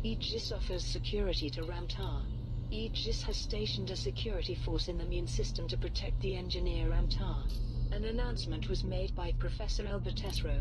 Aegis offers security to Ramtar. Aegis has stationed a security force in the Mune system to protect the engineer Ramtar. An announcement was made by Professor Albert Esro.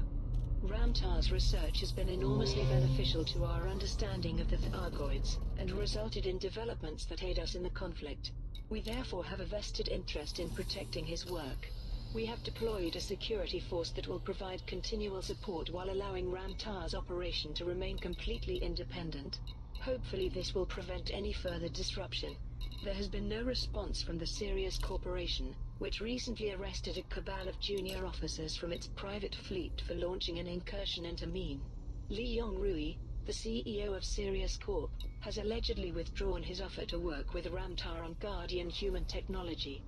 Ramtar's research has been enormously beneficial to our understanding of the Thargoids, and resulted in developments that aid us in the conflict. We therefore have a vested interest in protecting his work. We have deployed a security force that will provide continual support while allowing Ramtar's operation to remain completely independent. Hopefully this will prevent any further disruption. There has been no response from the Sirius Corporation, which recently arrested a cabal of junior officers from its private fleet for launching an incursion into Mine. Li Yongrui, the CEO of Sirius Corp, has allegedly withdrawn his offer to work with Ramtar on Guardian human technology.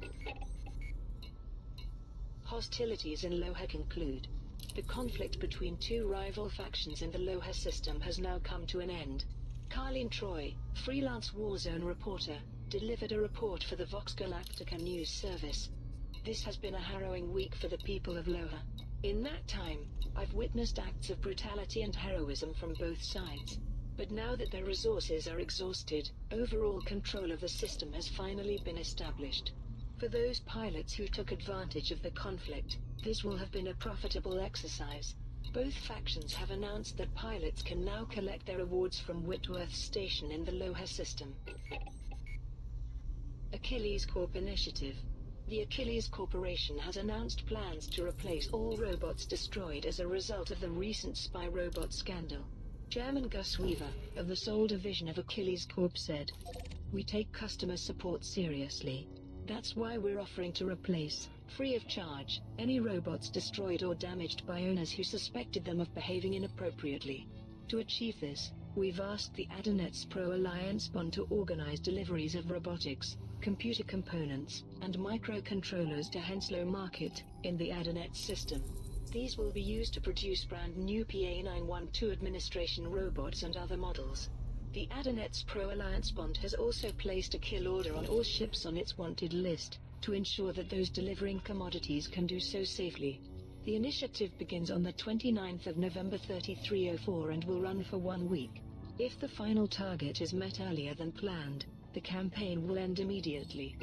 Hostilities in Loha conclude. The conflict between two rival factions in the Loha system has now come to an end. Carlene Troy, freelance Warzone reporter, delivered a report for the Vox Galactica news service. This has been a harrowing week for the people of Loha. In that time, I've witnessed acts of brutality and heroism from both sides. But now that their resources are exhausted, overall control of the system has finally been established. For those pilots who took advantage of the conflict, this will have been a profitable exercise. Both factions have announced that pilots can now collect their awards from Whitworth Station in the Loha system. Achilles Corp Initiative. The Achilles Corporation has announced plans to replace all robots destroyed as a result of the recent spy robot scandal. Chairman Gus Weaver, of the Soul Division of Achilles Corp said, "We take customer support seriously. That's why we're offering to replace, free of charge, any robots destroyed or damaged by owners who suspected them of behaving inappropriately. To achieve this, we've asked the Adonets Pro Alliance Bond to organize deliveries of robotics, computer components, and microcontrollers to Henslow Market, in the Adonets system. These will be used to produce brand new PA-912 administration robots and other models. The Adonets Pro Alliance Bond has also placed a kill order on all ships on its wanted list, to ensure that those delivering commodities can do so safely. The initiative begins on the 29th of November 3304 and will run for 1 week. If the final target is met earlier than planned, the campaign will end immediately."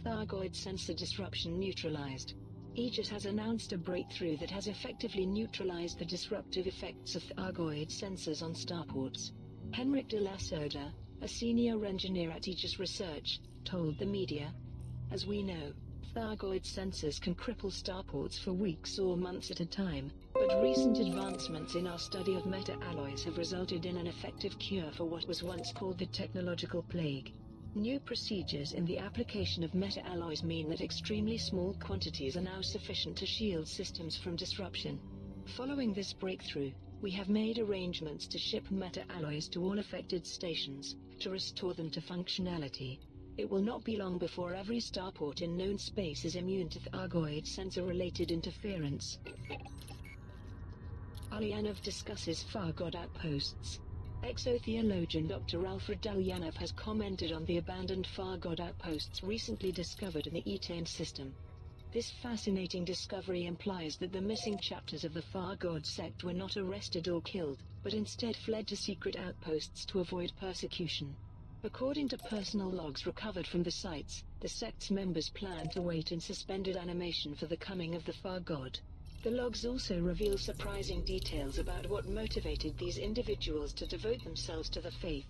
Thargoid sensor disruption neutralized. Aegis has announced a breakthrough that has effectively neutralized the disruptive effects of Thargoid sensors on starports. Henrik de la Soda, a senior engineer at Aegis Research, told the media, "As we know, Thargoid sensors can cripple starports for weeks or months at a time, but recent advancements in our study of meta-alloys have resulted in an effective cure for what was once called the technological plague. New procedures in the application of meta-alloys mean that extremely small quantities are now sufficient to shield systems from disruption. Following this breakthrough, we have made arrangements to ship meta-alloys to all affected stations, to restore them to functionality. It will not be long before every starport in known space is immune to Thargoid sensor-related interference." Ulyanov discusses Thargod outposts. Exotheologian Dr. Alfred Ulyanov has commented on the abandoned Thargod outposts recently discovered in the Etane system. This fascinating discovery implies that the missing chapters of the Thargod sect were not arrested or killed, but instead fled to secret outposts to avoid persecution. According to personal logs recovered from the sites, the sect's members plan to wait in suspended animation for the coming of the Thargod. The logs also reveal surprising details about what motivated these individuals to devote themselves to the faith.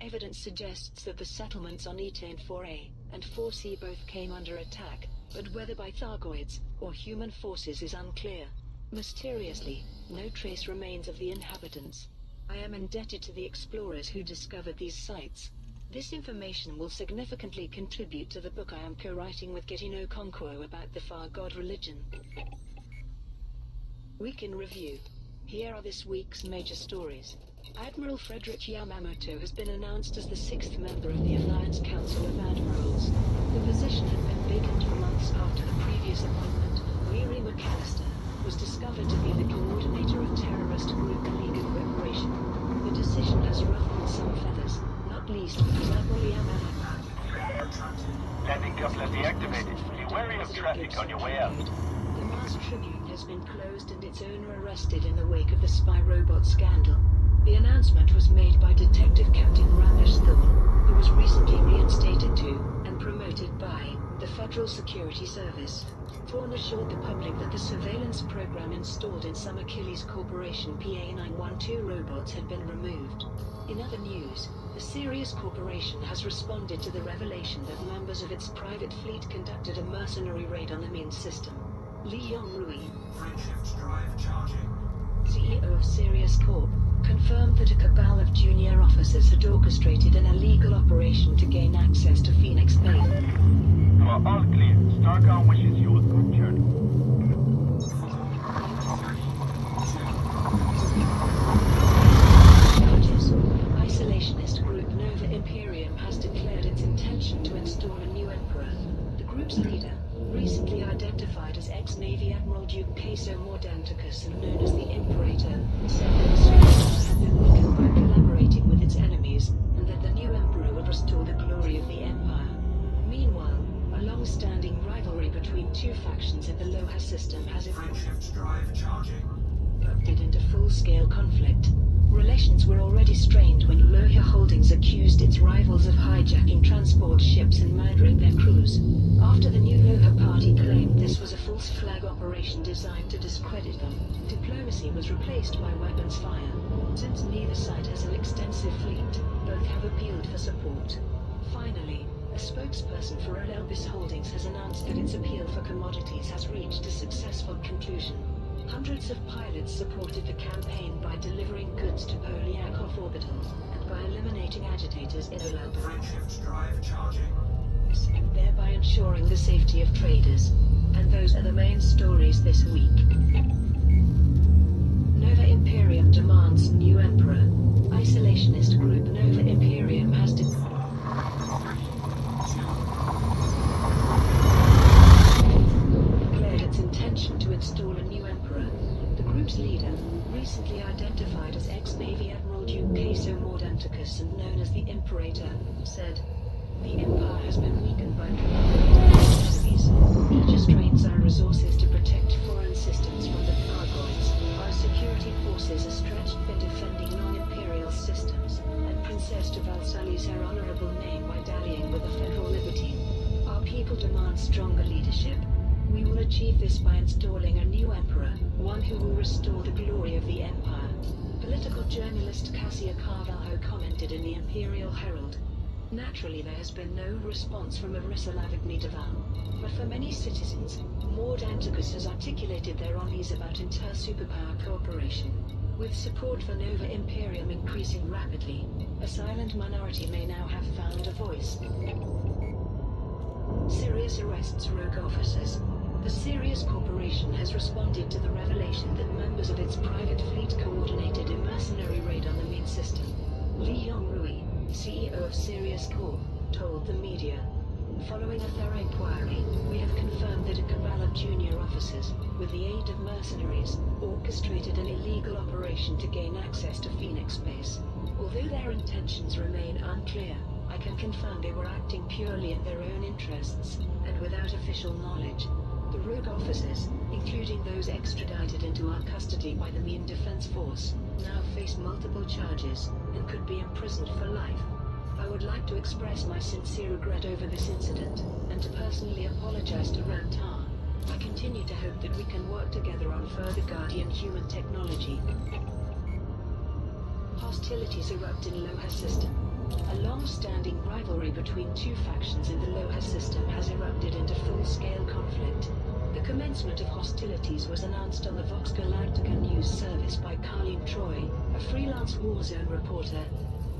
Evidence suggests that the settlements on Etane 4A and 4C both came under attack, but whether by Thargoids or human forces is unclear. Mysteriously, no trace remains of the inhabitants. I am indebted to the explorers who discovered these sites. This information will significantly contribute to the book I am co-writing with Getino Okonkwo about the Thargod religion. Week in Review. Here are this week's major stories. Admiral Frederick Yamamoto has been announced as the 6th member of the Alliance Council of Admirals. The position had been vacant for months after the previous appointment. Riri McAllister was discovered to be the coordinator of terrorist group League of Liberation. The decision has ruffled some feathers, not least because Admiral Yamamoto. Landing coupler deactivated. Be wary of traffic on your way out. The Mars Tribune has been closed and its owner arrested in the wake of the spy robot scandal. The announcement was made by Detective Captain Ramesh Thorne, who was recently reinstated to, and promoted by, the Federal Security Service. Thorne assured the public that the surveillance program installed in some Achilles Corporation PA-912 robots had been removed. In other news, the Sirius Corporation has responded to the revelation that members of its private fleet conducted a mercenary raid on the Min system. Li Yongrui, CEO of Sirius Corp, confirmed that a cabal of junior officers had orchestrated an illegal operation to gain access to Phoenix Bay. You are all clear. Starcom wishes you a good journey. Isolationist group Nova Imperium has declared its intention to install a new emperor. The group's leader, recently identified as ex-Navy Admiral Duke Queso Mordanticus and known as the Imperator, said that Australia had been weakened by collaborating with its enemies, and that the new emperor would restore the glory of the Empire. Meanwhile, a long-standing rivalry between two factions in the Loha system has erupted into full-scale conflict. Relations were already strained when Loha Holdings accused its rivals of hijacking transport ships and murdering their crews. After the new Loha party claimed this was a false flag operation designed to discredit them, diplomacy was replaced by weapons fire. Since neither side has an extensive fleet, both have appealed for support. Finally, a spokesperson for Elbis Holdings has announced that its appeal for commodities has reached a successful conclusion. Hundreds of pilots supported the campaign by delivering goods to Polyakov Orbital, and by eliminating agitators in Elbis, thereby ensuring the safety of traders. And those are the main stories this week. Nova Imperium demands new emperor. Isolationist group Nova Imperium has declared its intention to install a new emperor. The group's leader, recently identified as ex-Navy Admiral Duke Queso Mordanticus and known as the Imperator, said, "The Empire has been weakened by collaborating enemies. Aegis trains our resources to protect foreign systems from the Thargoids. Our security forces are stretched for defending non-imperial systems, and Princess Deval sullies her honorable name by dallying with the Federal Liberty. Our people demand stronger leadership. We will achieve this by installing a new emperor, one who will restore the glory of the Empire." Political journalist Cassia Carvalho commented in the Imperial Herald. Naturally, there has been no response from Arissa Lavigny Deval, but for many citizens, Mordanticus has articulated their unease about Inter-Superpower cooperation. With support for Nova Imperium increasing rapidly, a silent minority may now have found a voice. Sirius arrests rogue officers. The Sirius Corporation has responded to the revelation that members of its private fleet coordinated a mercenary raid on the Min system. Li Yongrui, CEO of Sirius Corp, told the media, "Following a thorough inquiry, we have confirmed that a cabal of junior officers, with the aid of mercenaries, orchestrated an illegal operation to gain access to Phoenix Base. Although their intentions remain unclear, I can confirm they were acting purely in their own interests, and without official knowledge. The rogue officers, including those extradited into our custody by the Min Defense Force, now face multiple charges, and could be imprisoned for life. I would like to express my sincere regret over this incident, and to personally apologize to Ramtar. I continue to hope that we can work together on further Guardian human technology." Hostilities erupt in Loha system. A long-standing rivalry between two factions in the Loha system has erupted into full-scale conflict. The commencement of hostilities was announced on the Vox Galactica news service by Carleen Troy, a freelance Warzone reporter.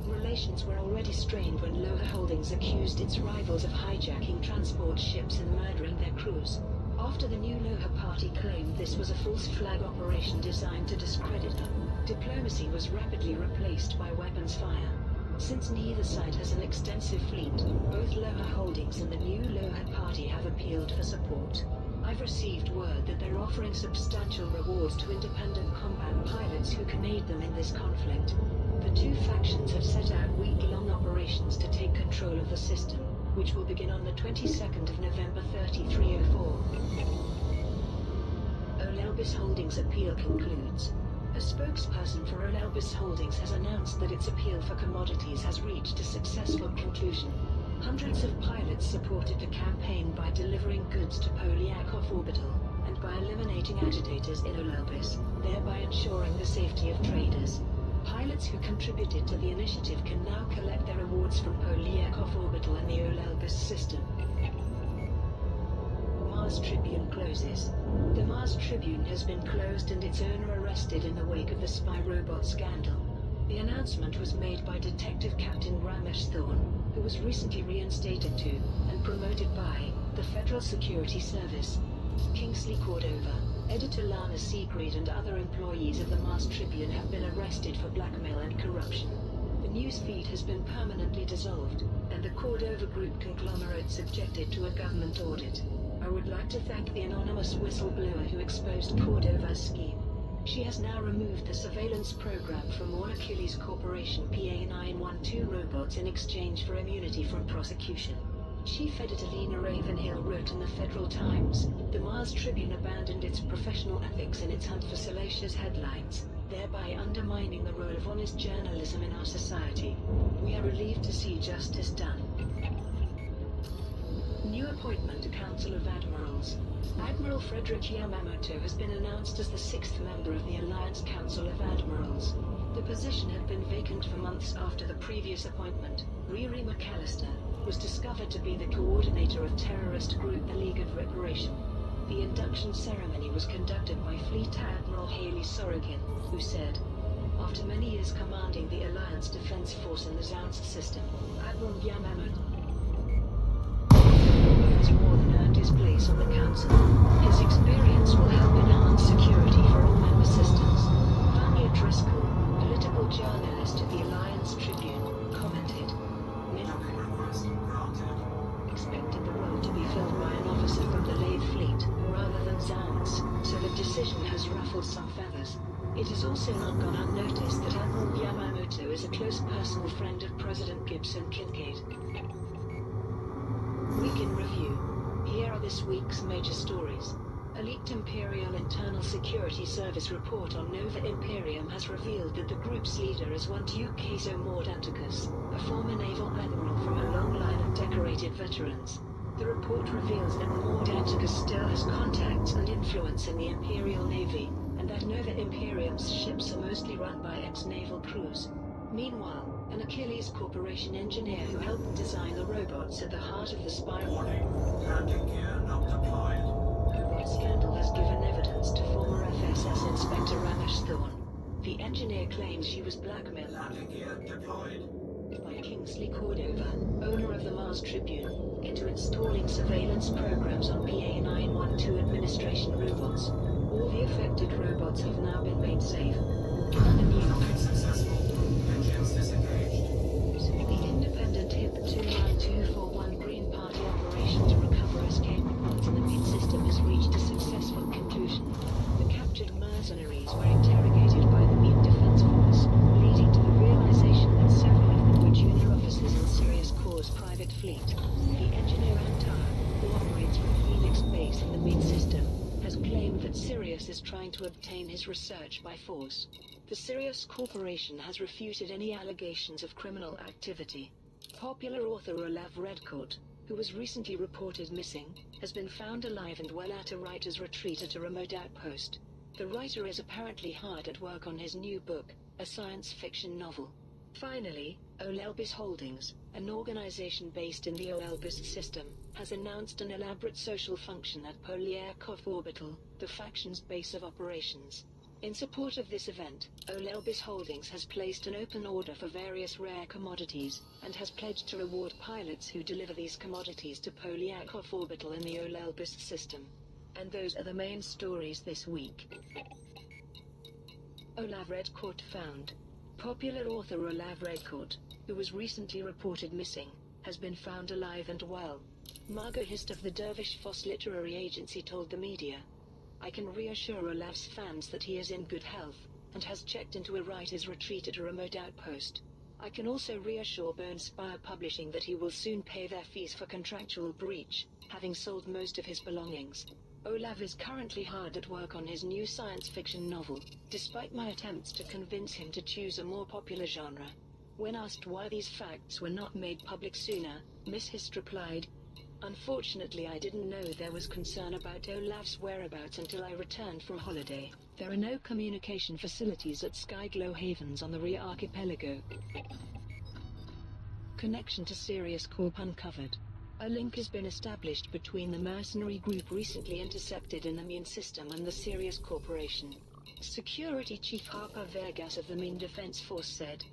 Relations were already strained when Loha Holdings accused its rivals of hijacking transport ships and murdering their crews. After the new Loha party claimed this was a false flag operation designed to discredit them, diplomacy was rapidly replaced by weapons fire. Since neither side has an extensive fleet, both Loha Holdings and the new Loha party have appealed for support. I've received word that they're offering substantial rewards to independent combat pilots who can aid them in this conflict. The two factions have set out week-long operations to take control of the system, which will begin on the 22nd of November 3304. Elbis Holdings' appeal concludes. A spokesperson for Olelbis Holdings has announced that its appeal for commodities has reached a successful conclusion. Hundreds of pilots supported the campaign by delivering goods to Polyakov Orbital, and by eliminating agitators in Olelbis, thereby ensuring the safety of traders. Pilots who contributed to the initiative can now collect their awards from Polyakov Orbital and the Olelbis system. Mars Tribune closes. The Mars Tribune has been closed and its owner arrested in the wake of the spy robot scandal. The announcement was made by Detective Captain Ramesh Thorne, who was recently reinstated to, and promoted by, the Federal Security Service. Kingsley Cordova, editor Lana Siegfried and other employees of the Mars Tribune have been arrested for blackmail and corruption. The news feed has been permanently dissolved, and the Cordova Group conglomerate subjected to a government audit. I would like to thank the anonymous whistleblower who exposed Cordova's scheme. She has now removed the surveillance program from all Achilles Corporation PA-912 robots in exchange for immunity from prosecution. Chief editor Lena Ravenhill wrote in the Federal Times, "The Mars Tribune abandoned its professional ethics in its hunt for salacious headlines, thereby undermining the role of honest journalism in our society. We are relieved to see justice done." New appointment to Council of Admirals. Admiral Frederick Yamamoto has been announced as the 6th member of the Alliance Council of Admirals. The position had been vacant for months after the previous appointment, Riri McAllister, was discovered to be the coordinator of terrorist group the League of Reparation. The induction ceremony was conducted by Fleet Admiral Haley Sorokin, who said, "After many years commanding the Alliance Defense Force in the ZOUNS system, Admiral Yamamoto has more than earned his place on the Council. His experience will help enhance security for all member systems." Vanya Driscoll, political journalist at the Alliance Tribune, commented, expected the role to be filled by an officer from the Lathe Fleet, rather than ZOUNS, so the decision has ruffled some feathers. It has also not gone unnoticed that Admiral Yamamoto is a close personal friend of President Gibson Kincaid. Week in Review. Here are this week's major stories. A leaked Imperial Internal Security Service report on Nova Imperium has revealed that the group's leader is one Ducaso Mordanticus, a former naval admiral from a long line of decorated veterans. The report reveals that Mordanticus still has contacts and influence in the Imperial Navy, and that Nova Imperium's ships are mostly run by ex-naval crews. Meanwhile, an Achilles Corporation engineer who helped design the robots at the heart of the spy Landing gear not deployed. robot scandal has given evidence to former FSS Inspector Ramesh Thorne. The engineer claims she was blackmailed Landing gear deployed. by Kingsley Cordova, owner of the Mars Tribune, into installing surveillance programs on PA-912 administration robots. All the affected robots have now been made safe. In other news, Landing successful. Engines disengaged. the independent HIP 29241 Green Party operation to recover escape pods in the mid-system has reached a successful conclusion. The captured mercenaries were interrogated by the Mid Defense Force, leading to the realization that several of them were junior officers in Sirius Corps' private fleet. The engineer Antar, who operates from Phoenix Base in the mid-system, has claimed that Sirius is trying to obtain his research by force. The Sirius Corporation has refuted any allegations of criminal activity. Popular author Olav Redcoat, who was recently reported missing, has been found alive and well at a writer's retreat at a remote outpost. The writer is apparently hard at work on his new book, a science fiction novel. Finally, Olelbis Holdings, an organization based in the Olelbis system, has announced an elaborate social function at Polyakov Orbital, the faction's base of operations. In support of this event, Olelbis Holdings has placed an open order for various rare commodities, and has pledged to reward pilots who deliver these commodities to Polyakov Orbital in the Olelbis system. And those are the main stories this week. Olav Redcoat found. Popular author Olav Redcoat, who was recently reported missing, has been found alive and well. Margot Hist of the Dervish Foss Literary Agency told the media, "I can reassure Olav's fans that he is in good health, and has checked into a writer's retreat at a remote outpost. I can also reassure Bone Spire Publishing that he will soon pay their fees for contractual breach, having sold most of his belongings." Olav is currently hard at work on his new science fiction novel, despite my attempts to convince him to choose a more popular genre. When asked why these facts were not made public sooner, Miss Hist replied, "Unfortunately, I didn't know there was concern about Olav's whereabouts until I returned from holiday. There are no communication facilities at Skyglow Havens on the Rhea Archipelago. Connection to Sirius Corp uncovered. A link has been established between the mercenary group recently intercepted in the Mune system and the Sirius Corporation," Security Chief Harper Vegas of the Mune Defense Force said.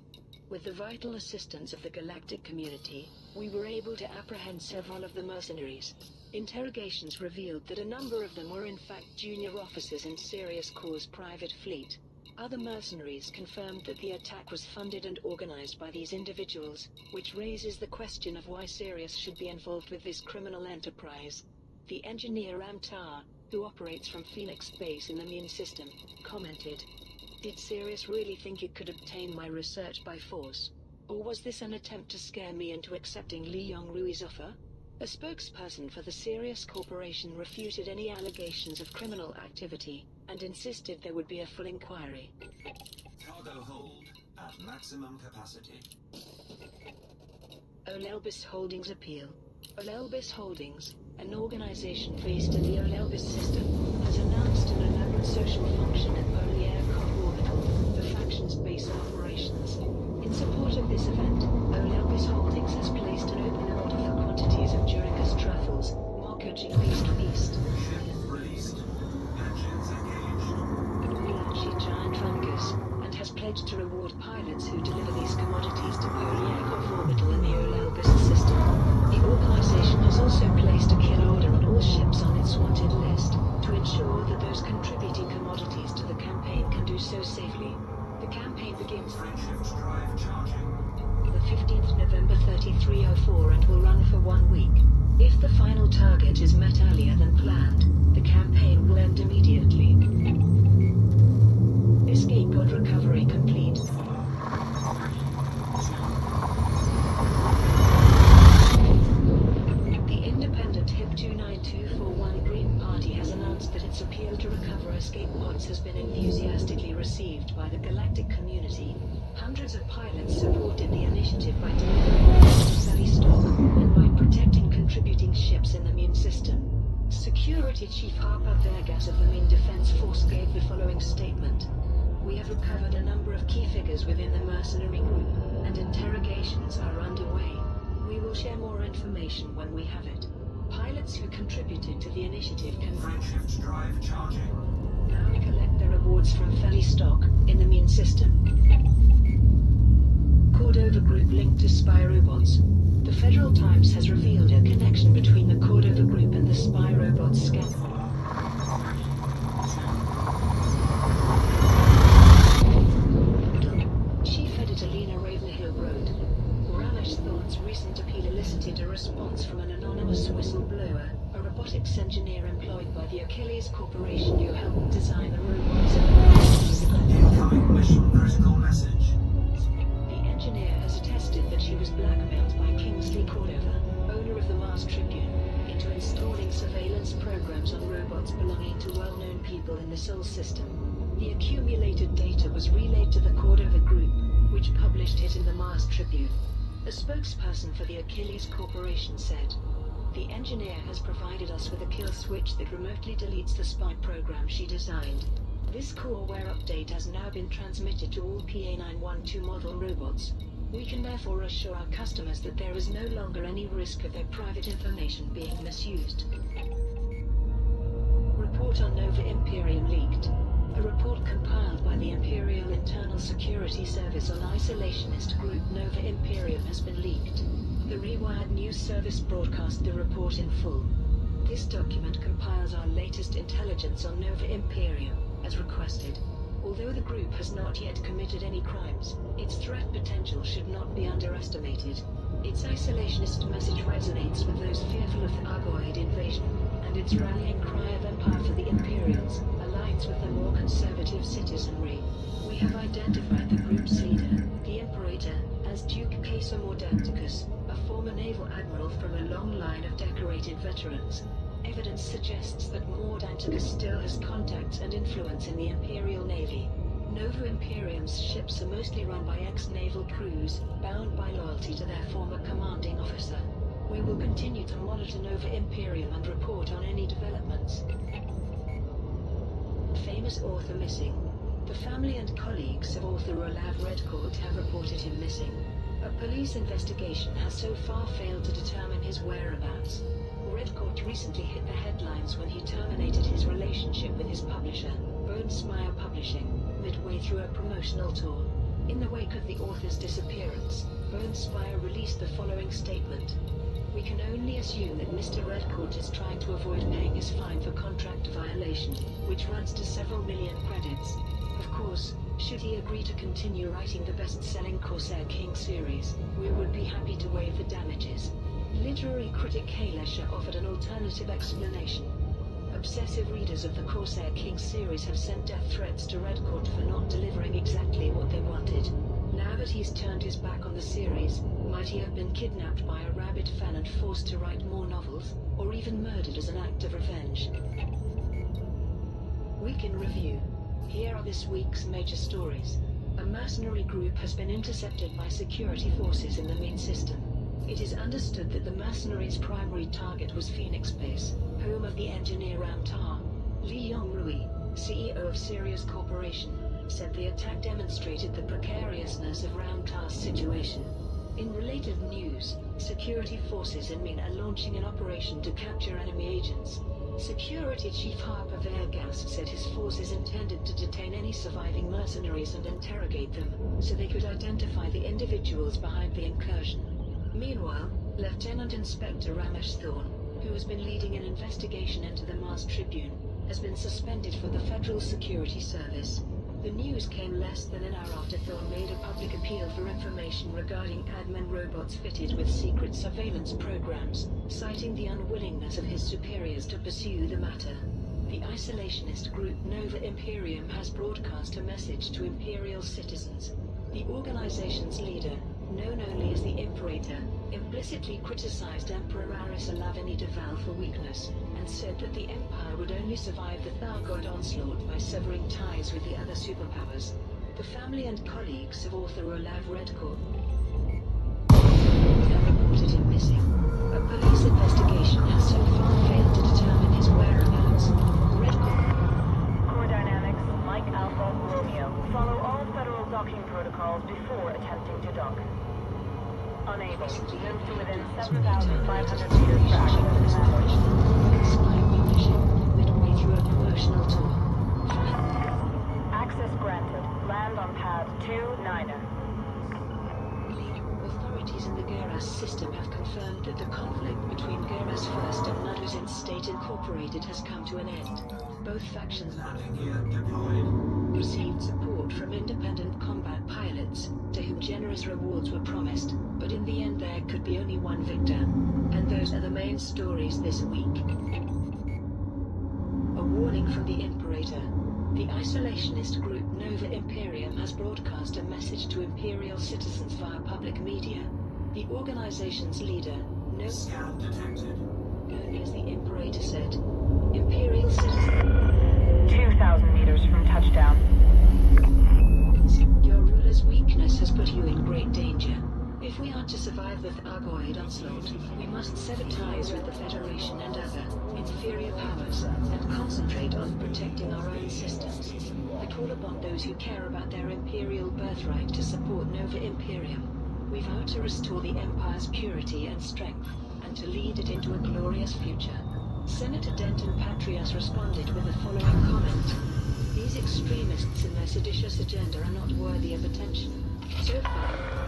"With the vital assistance of the galactic community, we were able to apprehend several of the mercenaries. Interrogations revealed that a number of them were in fact junior officers in Sirius Corps' private fleet. Other mercenaries confirmed that the attack was funded and organized by these individuals, which raises the question of why Sirius should be involved with this criminal enterprise." The engineer Amtar, who operates from Phoenix Base in the Mune system, commented, "Did Sirius really think it could obtain my research by force? Or was this an attempt to scare me into accepting Li Yongrui's offer?" A spokesperson for the Sirius Corporation refuted any allegations of criminal activity, and insisted there would be a full inquiry. Cargo hold at maximum capacity. Olelbis Holdings appeal. Olelbis Holdings, an organization based in the Olelbis system, has announced an elaborate social function at Polyakov Orbital, the faction's base of operations. In support of this event, Olelbis Holdings has placed an open order for quantities of Juricus truffles, Markoji-based feast. Ship released. Engines engaged. Bulachi giant fungus, and has pledged to reward pilots who deliver these commodities to Polyakov Orbital in the Olelbis system. The organization has also placed a kill order on all ships on its wanted list, to ensure that those contributing commodities to the campaign can do so safely. The campaign begins Frameshift drive charging. the 15th November 3304 and will run for 1 week. If the final target is met earlier than planned, the campaign will end immediately. Escape pod recovery complete. The independent HIP 29241 Green Party has announced that its appeal to recover escape pods has been enthusiastically received by the galactic community. Hundreds of pilots supported the initiative by delivering necessary stock and by protecting contributing ships in the Mune system. Security Chief Harper Vegas of the Mune Defense Force gave the following statement. "We have recovered a number of key figures within the mercenary group, and interrogations are underway. We will share more information when we have it. Pilots who contributed to the initiative can Frameshift drive charging. now collect their rewards from Felly stock in the Mune system." Cordova Group linked to spy robots. The Federal Times has revealed a connection between the Cordova Group and the spy robots scandal. Chief Editor Lena Ravenhill wrote, "Ramesh Thorne's recent appeal elicited a response from an anonymous whistleblower, a robotics engineer employed by the Achilles Corporation who helped design the robots and Incoming mission critical message. The engineer has attested that she was blackmailed by Kingsley Cordova, owner of the Mars Tribune, into installing surveillance programs on robots belonging to well-known people in the Sol system. The accumulated data was relayed to the Cordova Group, which published it in the Mars Tribune. A spokesperson for the Achilles Corporation said, "The engineer has provided us with a kill switch that remotely deletes the spy program she designed. This coreware update has now been transmitted to all PA912 model robots. We can therefore assure our customers that there is no longer any risk of their private information being misused." Report on Nova Imperium leaked. A report compiled by the Imperial Internal Security Service on isolationist group Nova Imperium has been leaked. The Rewired News Service broadcast the report in full. This document compiles our latest intelligence on Nova Imperium, as requested. Although the group has not yet committed any crimes, its threat potential should not be underestimated. Its isolationist message resonates with those fearful of the Argoid invasion, and its rallying cry of empire for the Imperials aligns with the more conservative citizenry. We have identified the group's leader, the Imperator, as Duke Caesar Mordanticus, a former naval admiral from a long line of decorated veterans. Evidence suggests that Maud Antigus still has contacts and influence in the Imperial Navy. Nova Imperium's ships are mostly run by ex-naval crews, bound by loyalty to their former commanding officer. We will continue to monitor Nova Imperium and report on any developments. Famous author missing. The family and colleagues of author Olav Redcourt have reported him missing. A police investigation has so far failed to determine his whereabouts. Redcourt recently hit the headlines when he terminated his relationship with his publisher, Bonesmire Publishing, midway through a promotional tour. In the wake of the author's disappearance, Bonesmire released the following statement. We can only assume that Mr. Redcourt is trying to avoid paying his fine for contract violation, which runs to several million credits. Of course, should he agree to continue writing the best-selling Corsair King series, we would be happy to waive the damages. Literary critic Kaylasha offered an alternative explanation. Obsessive readers of the Corsair King series have sent death threats to Redcourt for not delivering exactly what they wanted. Now that he's turned his back on the series, might he have been kidnapped by a rabid fan and forced to write more novels, or even murdered as an act of revenge? Week in Review. Here are this week's major stories. A mercenary group has been intercepted by security forces in the main system. It is understood that the mercenaries' primary target was Phoenix Base, home of the engineer Ramtar. Li Yongrui, CEO of Sirius Corporation, said the attack demonstrated the precariousness of Ramtar's situation. In related news, security forces in Min are launching an operation to capture enemy agents. Security Chief Harper Vergas said his forces intended to detain any surviving mercenaries and interrogate them, so they could identify the individuals behind the incursion. Meanwhile, Lieutenant Inspector Ramesh Thorne, who has been leading an investigation into the Mars Tribune, has been suspended for the Federal Security Service. The news came less than an hour after Thorne made a public appeal for information regarding admin robots fitted with secret surveillance programs, citing the unwillingness of his superiors to pursue the matter. The isolationist group Nova Imperium has broadcast a message to Imperial citizens. The organization's leader, known only as the Imperator, implicitly criticized Emperor Aris Alavani Deval for weakness, and said that the Empire would only survive the Thargoid onslaught by severing ties with the other superpowers. The family and colleagues of author Olav Redcourt have reported him missing. A police investigation has so far failed to determine his whereabouts. Redcourt. Core Dynamics, Mike Alpha, Romeo. Follow all federal docking protocols before attempting to dock. Unable. Move to within 7,500 meters for access midway through a promotional tour. Access granted. Land on pad 2-9er. Authorities in the Geras system have confirmed that the conflict between Geras First and Naduzin State Incorporated has come to an end. Both factions Landing gear deployed. received support from independent combat pilots, to whom generous rewards were promised, but in the end there could be only one victor. And those are the main stories this week. A warning from the Imperator. The isolationist group Nova Imperium has broadcast a message to Imperial citizens via public media. The organization's leader, Scan detected. known as the Imperator, said, Imperial citizens, 2,000 meters from touchdown. your ruler's weakness has put you in great danger. If we are to survive the Thargoid onslaught, we must sever ties with the Federation and other inferior powers, and concentrate on protecting our own systems. I call upon those who care about their imperial birthright to support Nova Imperium. We vow to restore the Empire's purity and strength, and to lead it into a glorious future. Senator Denton Patrias responded with the following comment. These extremists and their seditious agenda are not worthy of attention. So far,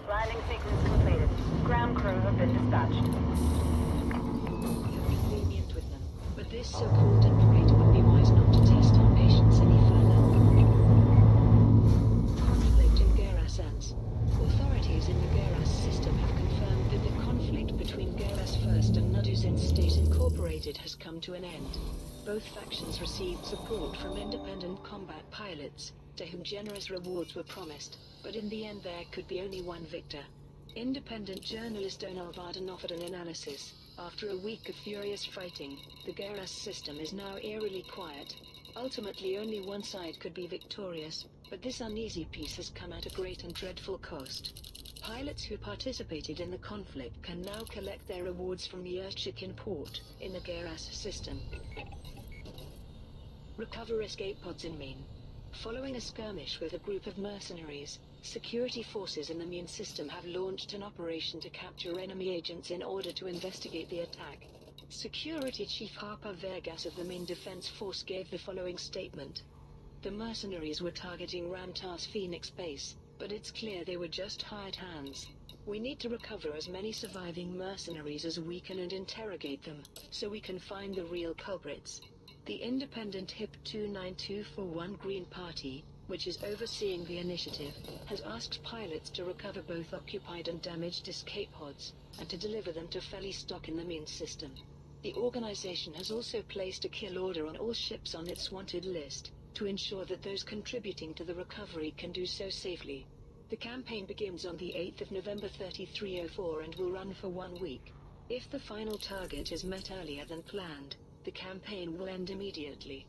Landing sequence completed. Ground crew have been dispatched. we are lenient with them, but this so-called Imperator would be wise not to test our patience any further. Conflict in Geras ends. Authorities in the Geras system have confirmed that the conflict between Geras First and Naduzin State Incorporated has come to an end. Both factions received support from independent combat pilots, to whom generous rewards were promised, but in the end there could be only one victor. Independent journalist Donal Varden offered an analysis. After a week of furious fighting, the Geras system is now eerily quiet. Ultimately only one side could be victorious, but this uneasy peace has come at a great and dreadful cost. Pilots who participated in the conflict can now collect their rewards from Yerchikin port, in the Geras system. Recover escape pods in Maine. Following a skirmish with a group of mercenaries, security forces in the Mune system have launched an operation to capture enemy agents in order to investigate the attack. Security Chief Harper Vergas of the Mune Defense Force gave the following statement. The mercenaries were targeting Ramtas Phoenix base, but it's clear they were just hired hands. We need to recover as many surviving mercenaries as we can and interrogate them, so we can find the real culprits. The independent HIP 29241 Green Party, which is overseeing the initiative, has asked pilots to recover both occupied and damaged escape pods, and to deliver them to Felistock in the Mune system. The organization has also placed a kill order on all ships on its wanted list, to ensure that those contributing to the recovery can do so safely. The campaign begins on the 8th of November 3304 and will run for 1 week. If the final target is met earlier than planned, the campaign will end immediately.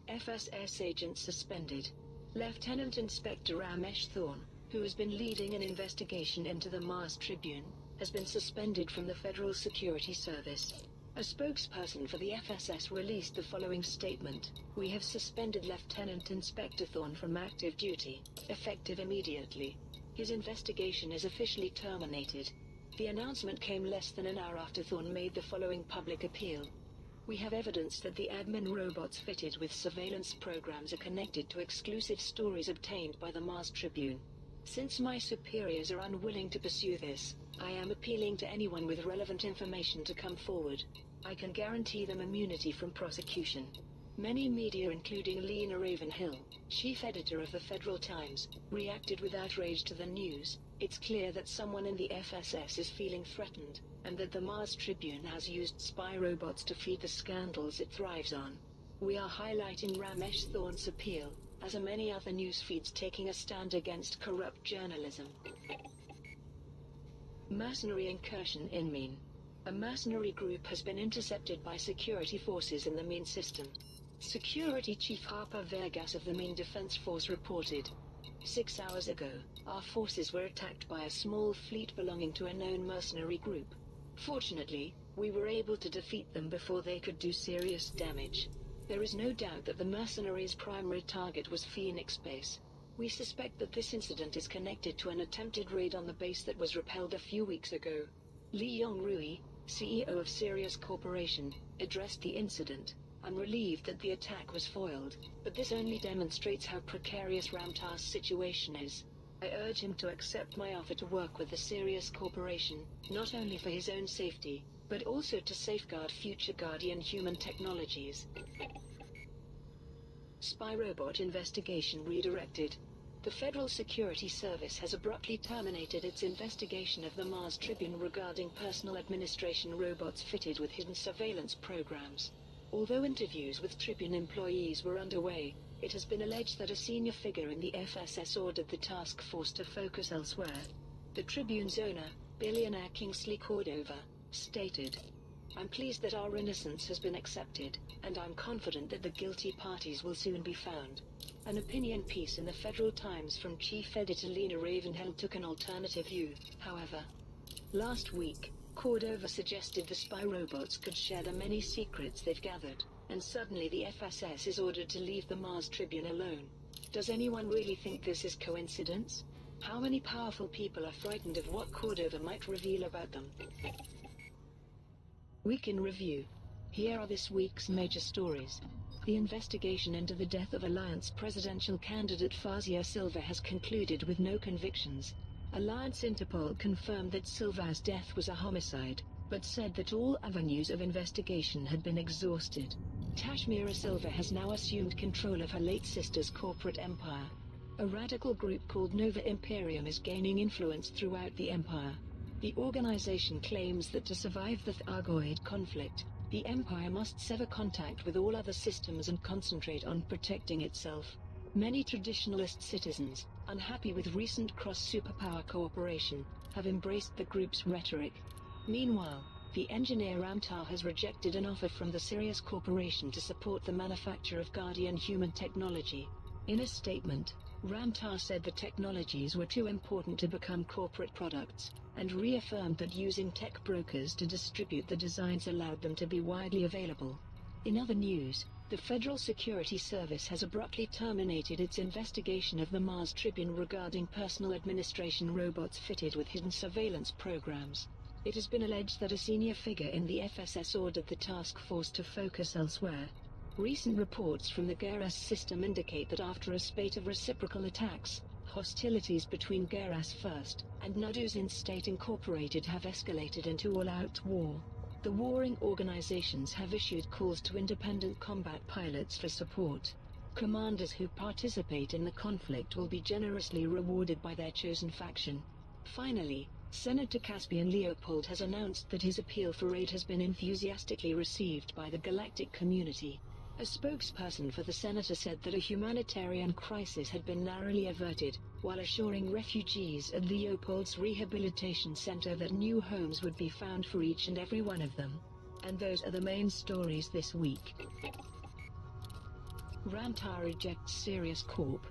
FSS agent suspended. Lieutenant Inspector Ramesh Thorne, who has been leading an investigation into the Mars Tribune, has been suspended from the Federal Security Service. A spokesperson for the FSS released the following statement. We have suspended Lieutenant Inspector Thorne from active duty, effective immediately. His investigation is officially terminated. The announcement came less than an hour after Thorne made the following public appeal. We have evidence that the admin robots fitted with surveillance programs are connected to exclusive stories obtained by the Mars Tribune. Since my superiors are unwilling to pursue this, I am appealing to anyone with relevant information to come forward. I can guarantee them immunity from prosecution. Many media, including Lena Ravenhill, chief editor of the Federal Times, reacted with outrage to the news. It's clear that someone in the FSS is feeling threatened, and that the Mars Tribune has used spy robots to feed the scandals it thrives on. We are highlighting Ramesh Thorne's appeal, as are many other news feeds taking a stand against corrupt journalism. Mercenary incursion in Mune. A mercenary group has been intercepted by security forces in the Mune system. Security Chief Harper Vergas of the Mune Defense Force reported. 6 hours ago, our forces were attacked by a small fleet belonging to a known mercenary group. Fortunately, we were able to defeat them before they could do serious damage. There is no doubt that the mercenaries' primary target was Phoenix Base. We suspect that this incident is connected to an attempted raid on the base that was repelled a few weeks ago. Lee Yong-Rui, CEO of Sirius Corporation, addressed the incident. I'm relieved that the attack was foiled, but this only demonstrates how precarious Ramtar's situation is. I urge him to accept my offer to work with the Sirius Corporation, not only for his own safety, but also to safeguard future Guardian human technologies. Spy robot investigation redirected. The Federal Security Service has abruptly terminated its investigation of the Mars Tribune regarding personal administration robots fitted with hidden surveillance programs. Although interviews with Tribune employees were underway, it has been alleged that a senior figure in the FSS ordered the task force to focus elsewhere. The Tribune's owner, billionaire Kingsley Cordova, stated, I'm pleased that our innocence has been accepted, and I'm confident that the guilty parties will soon be found. An opinion piece in the Federal Times from Chief Editor Lena Ravenhill took an alternative view, however. Last week, Cordova suggested the spy robots could share the many secrets they've gathered, and suddenly the FSS is ordered to leave the Mars Tribune alone. Does anyone really think this is coincidence? How many powerful people are frightened of what Cordova might reveal about them? Week in Review. Here are this week's major stories. The investigation into the death of Alliance presidential candidate Fazia Silva has concluded with no convictions. Alliance Interpol confirmed that Silva's death was a homicide, but said that all avenues of investigation had been exhausted. Tashmira Silva has now assumed control of her late sister's corporate empire. A radical group called Nova Imperium is gaining influence throughout the empire. The organization claims that to survive the Thargoid conflict, the Empire must sever contact with all other systems and concentrate on protecting itself. Many traditionalist citizens, unhappy with recent cross-superpower cooperation, have embraced the group's rhetoric. Meanwhile, the engineer Ramtar has rejected an offer from the Sirius Corporation to support the manufacture of Guardian human technology. In a statement, Ramtar said the technologies were too important to become corporate products, and reaffirmed that using tech brokers to distribute the designs allowed them to be widely available. In other news, the Federal Security Service has abruptly terminated its investigation of the Mars Tribune regarding personal administration robots fitted with hidden surveillance programs. It has been alleged that a senior figure in the FSS ordered the task force to focus elsewhere. Recent reports from the Geras system indicate that after a spate of reciprocal attacks, hostilities between Geras First and Nuduzin State Incorporated have escalated into all-out war. The warring organizations have issued calls to independent combat pilots for support. Commanders who participate in the conflict will be generously rewarded by their chosen faction. Finally, Senator Caspian Leopold has announced that his appeal for aid has been enthusiastically received by the galactic community. A spokesperson for the senator said that a humanitarian crisis had been narrowly averted, while assuring refugees at Leopold's rehabilitation center that new homes would be found for each and every one of them. And those are the main stories this week. Ramtar rejects Sirius Corp.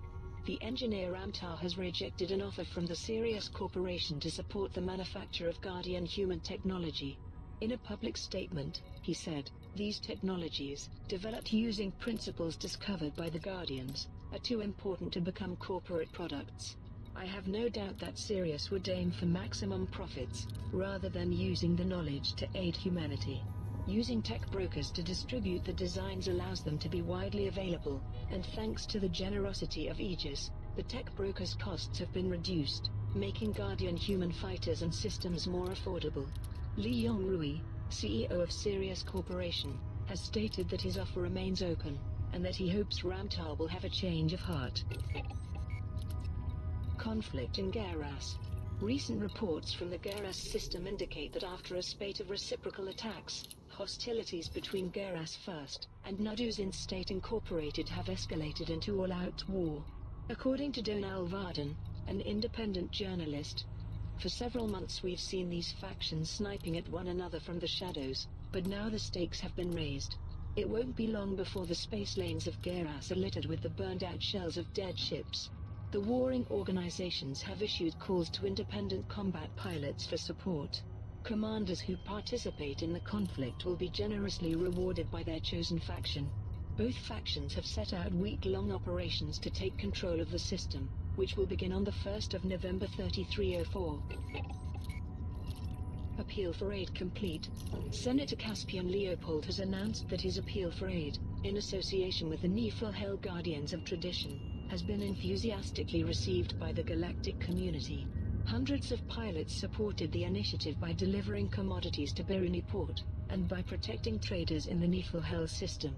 The engineer Ramtar has rejected an offer from the Sirius Corporation to support the manufacture of Guardian human technology. In a public statement, he said, "These technologies, developed using principles discovered by the Guardians, are too important to become corporate products. I have no doubt that Sirius would aim for maximum profits, rather than using the knowledge to aid humanity. Using tech brokers to distribute the designs allows them to be widely available, and thanks to the generosity of Aegis, the tech brokers' costs have been reduced, making Guardian human fighters and systems more affordable." Li Yongrui, CEO of Sirius Corporation, has stated that his offer remains open, and that he hopes Ramtar will have a change of heart. Conflict in Geras. Recent reports from the Geras system indicate that after a spate of reciprocal attacks, hostilities between Geras First and Nuduzin State Incorporated have escalated into all-out war. According to Donal Varden, an independent journalist, "For several months we've seen these factions sniping at one another from the shadows, but now the stakes have been raised. It won't be long before the space lanes of Geras are littered with the burned-out shells of dead ships." The warring organizations have issued calls to independent combat pilots for support. Commanders who participate in the conflict will be generously rewarded by their chosen faction. Both factions have set out week-long operations to take control of the system, which will begin on the 1st of November 3304. Appeal for aid complete. Senator Caspian Leopold has announced that his appeal for aid, in association with the Niflhel Guardians of Tradition, has been enthusiastically received by the galactic community. Hundreds of pilots supported the initiative by delivering commodities to Beruni Port, and by protecting traders in the Niflhel system.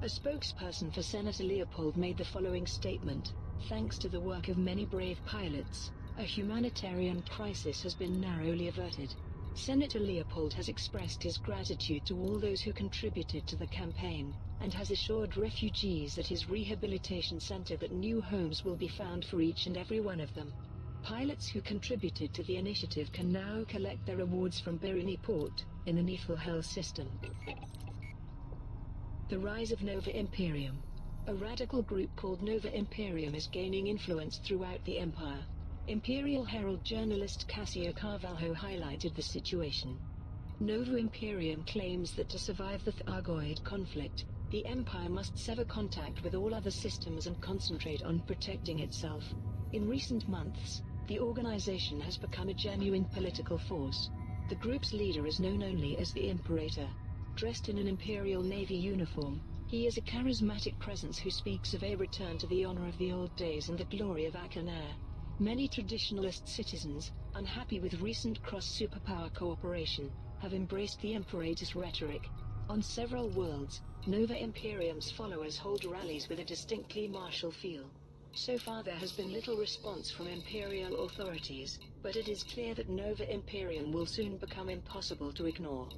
A spokesperson for Senator Leopold made the following statement: "Thanks to the work of many brave pilots, a humanitarian crisis has been narrowly averted." Senator Leopold has expressed his gratitude to all those who contributed to the campaign, and has assured refugees at his rehabilitation center that new homes will be found for each and every one of them. Pilots who contributed to the initiative can now collect their rewards from Beruni Port, in the Niflhel system. The rise of Nova Imperium. A radical group called Nova Imperium is gaining influence throughout the Empire. Imperial Herald journalist Cassio Carvalho highlighted the situation. Nova Imperium claims that to survive the Thargoid conflict, the Empire must sever contact with all other systems and concentrate on protecting itself. In recent months, the organization has become a genuine political force. The group's leader is known only as the Imperator. Dressed in an Imperial Navy uniform, he is a charismatic presence who speaks of a return to the honor of the old days and the glory of Akanar. Many traditionalist citizens, unhappy with recent cross-superpower cooperation, have embraced the Imperator's rhetoric. On several worlds, Nova Imperium's followers hold rallies with a distinctly martial feel. So far there has been little response from Imperial authorities, but it is clear that Nova Imperium will soon become impossible to ignore.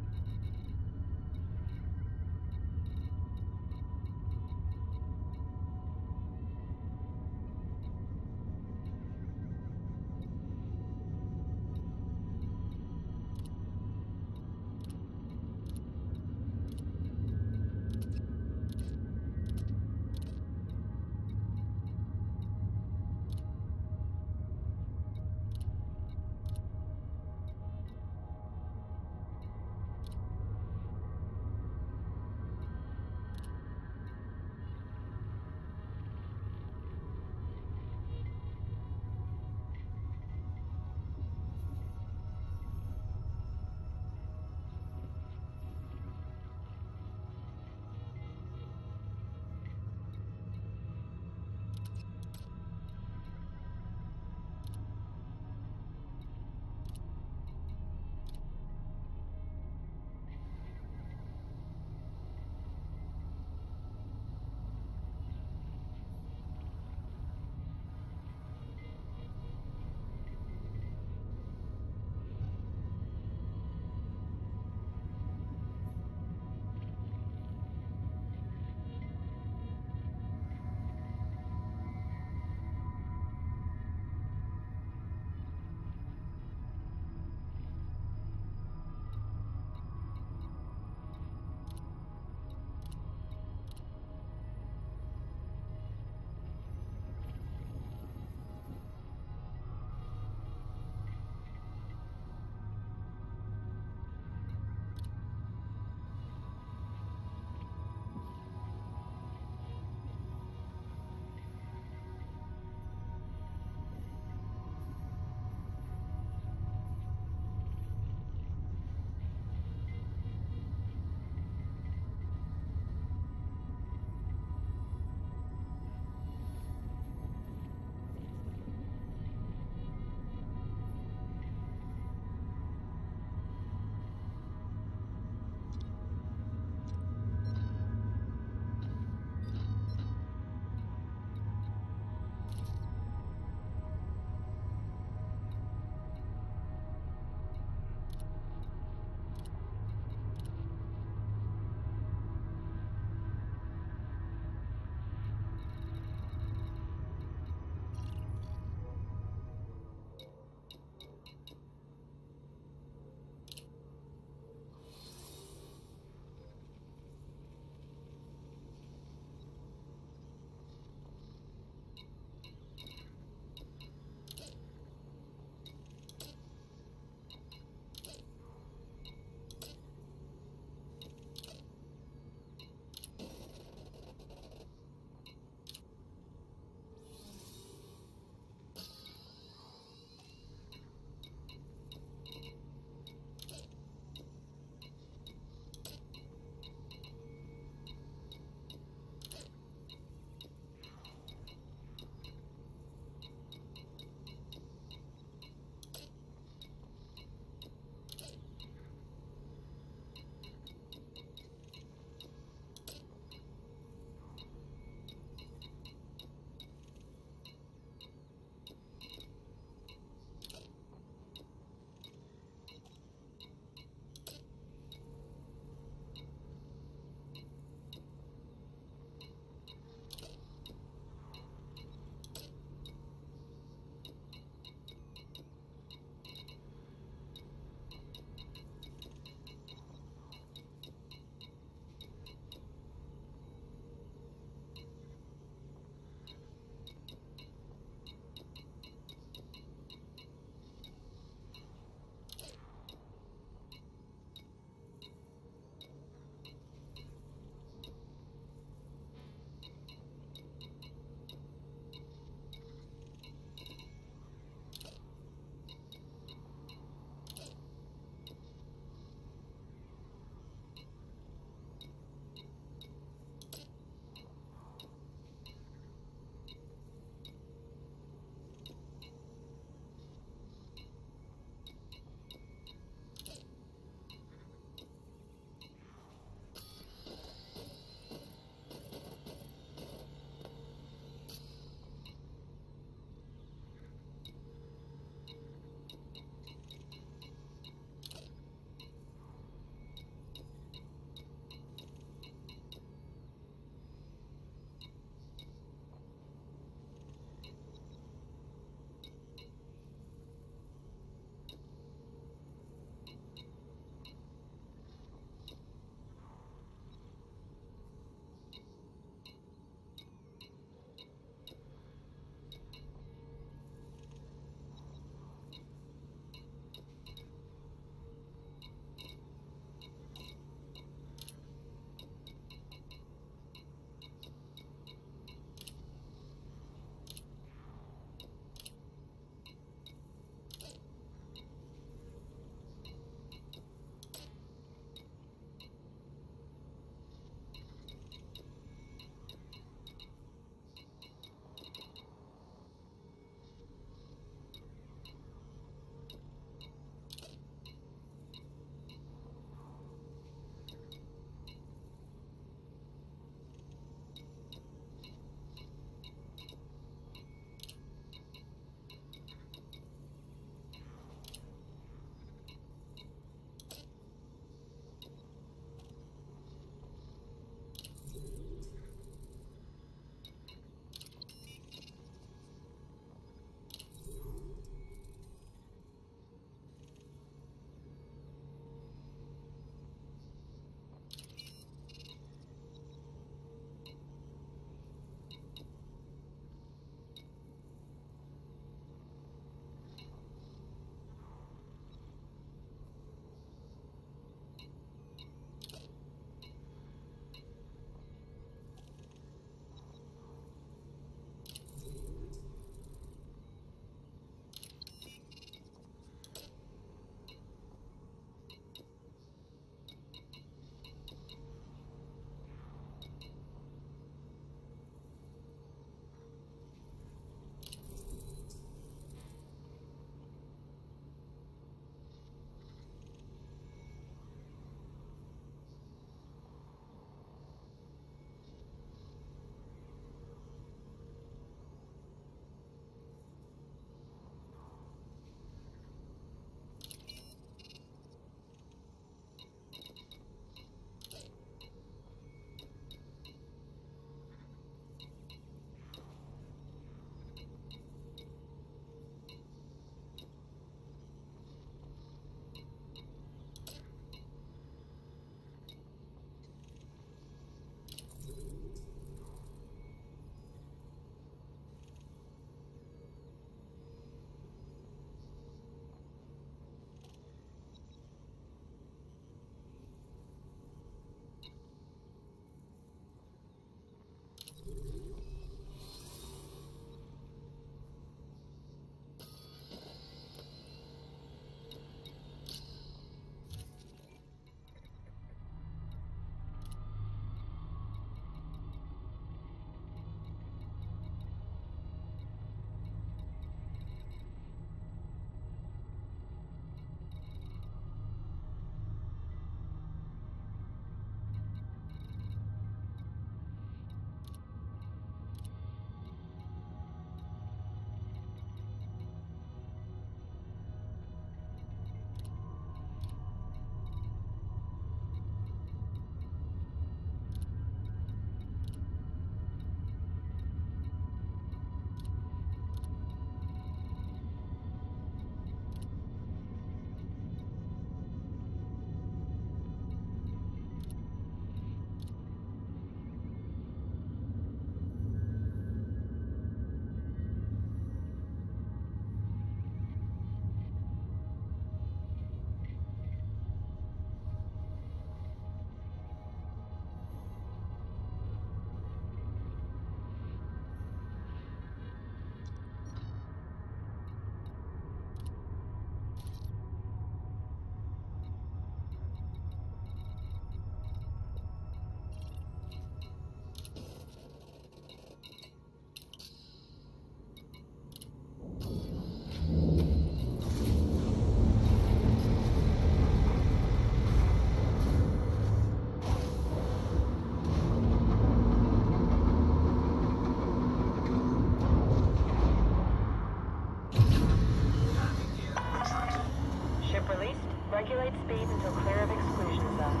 Accelerate speed until clear of exclusion zone.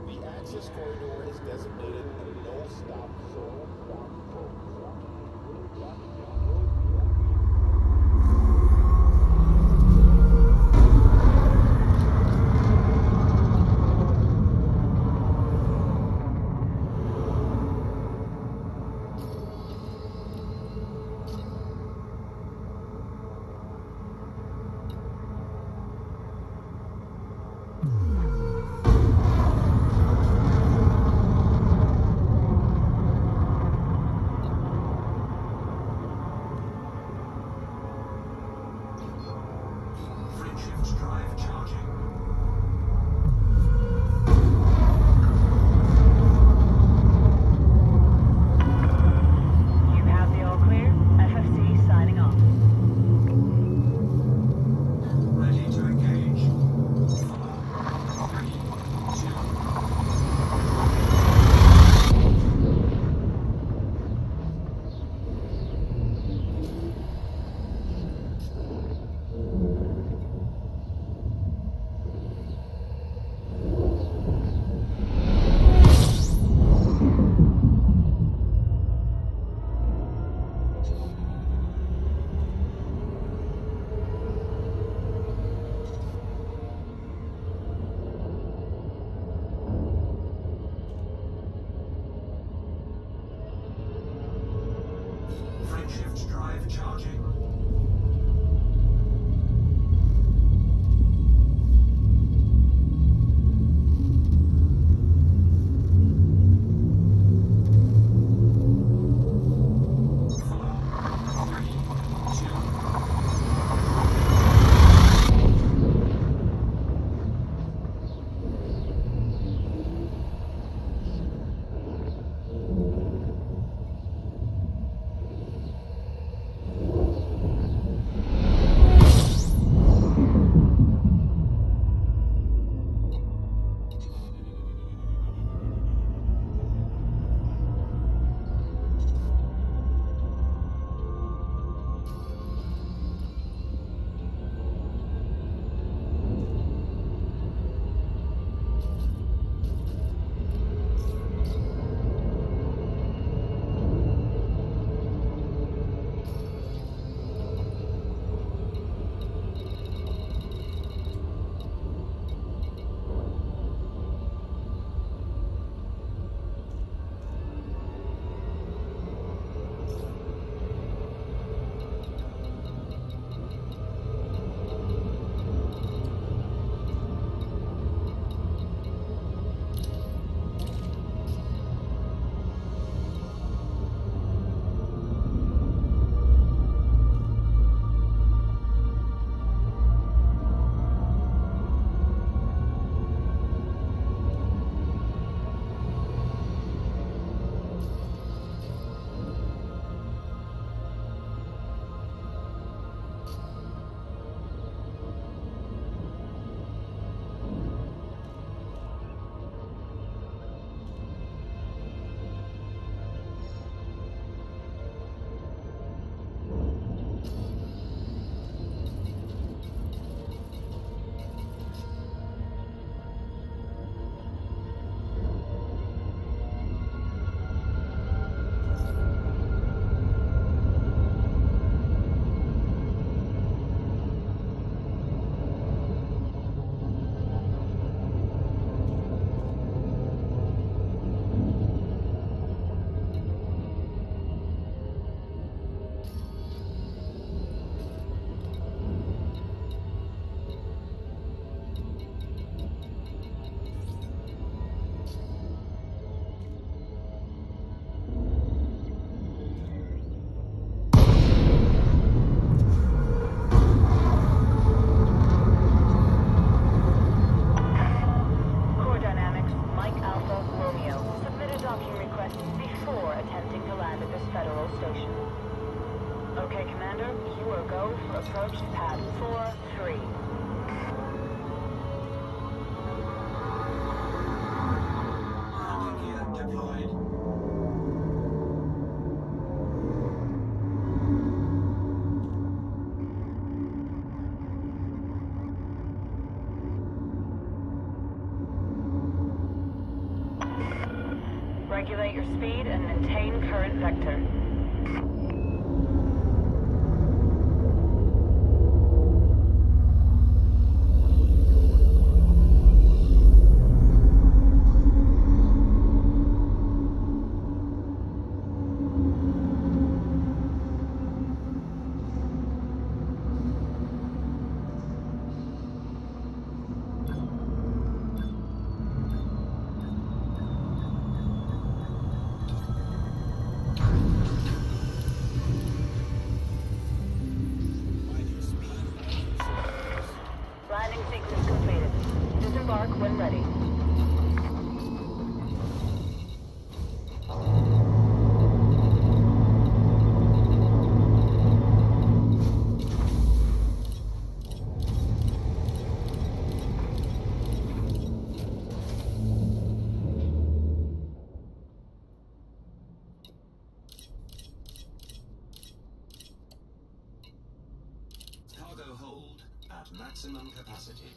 The access corridor is designated a no-stop zone. Frameshift drive charging. You have the all clear. FFC signing off. Ready to engage. 3, 2. Frameshift drive charging. Approach pad 4-3. Landing gear deployed. Regulate your speed and maintain current vector. Landing sequence completed. Disembark when ready. Cargo hold at maximum capacity.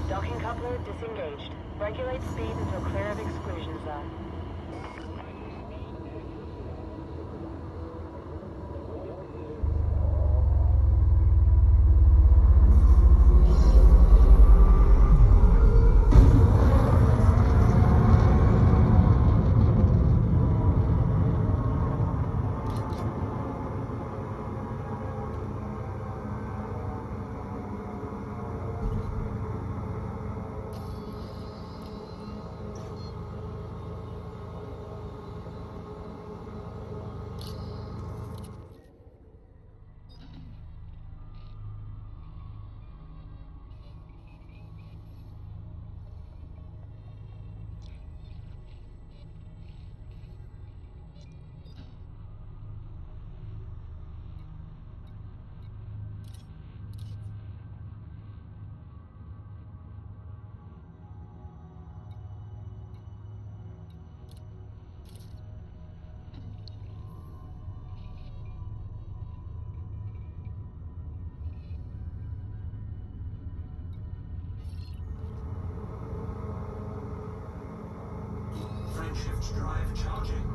Docking coupler disengaged. Regulate speed until clear of exclusion zone. Frameshift drive charging.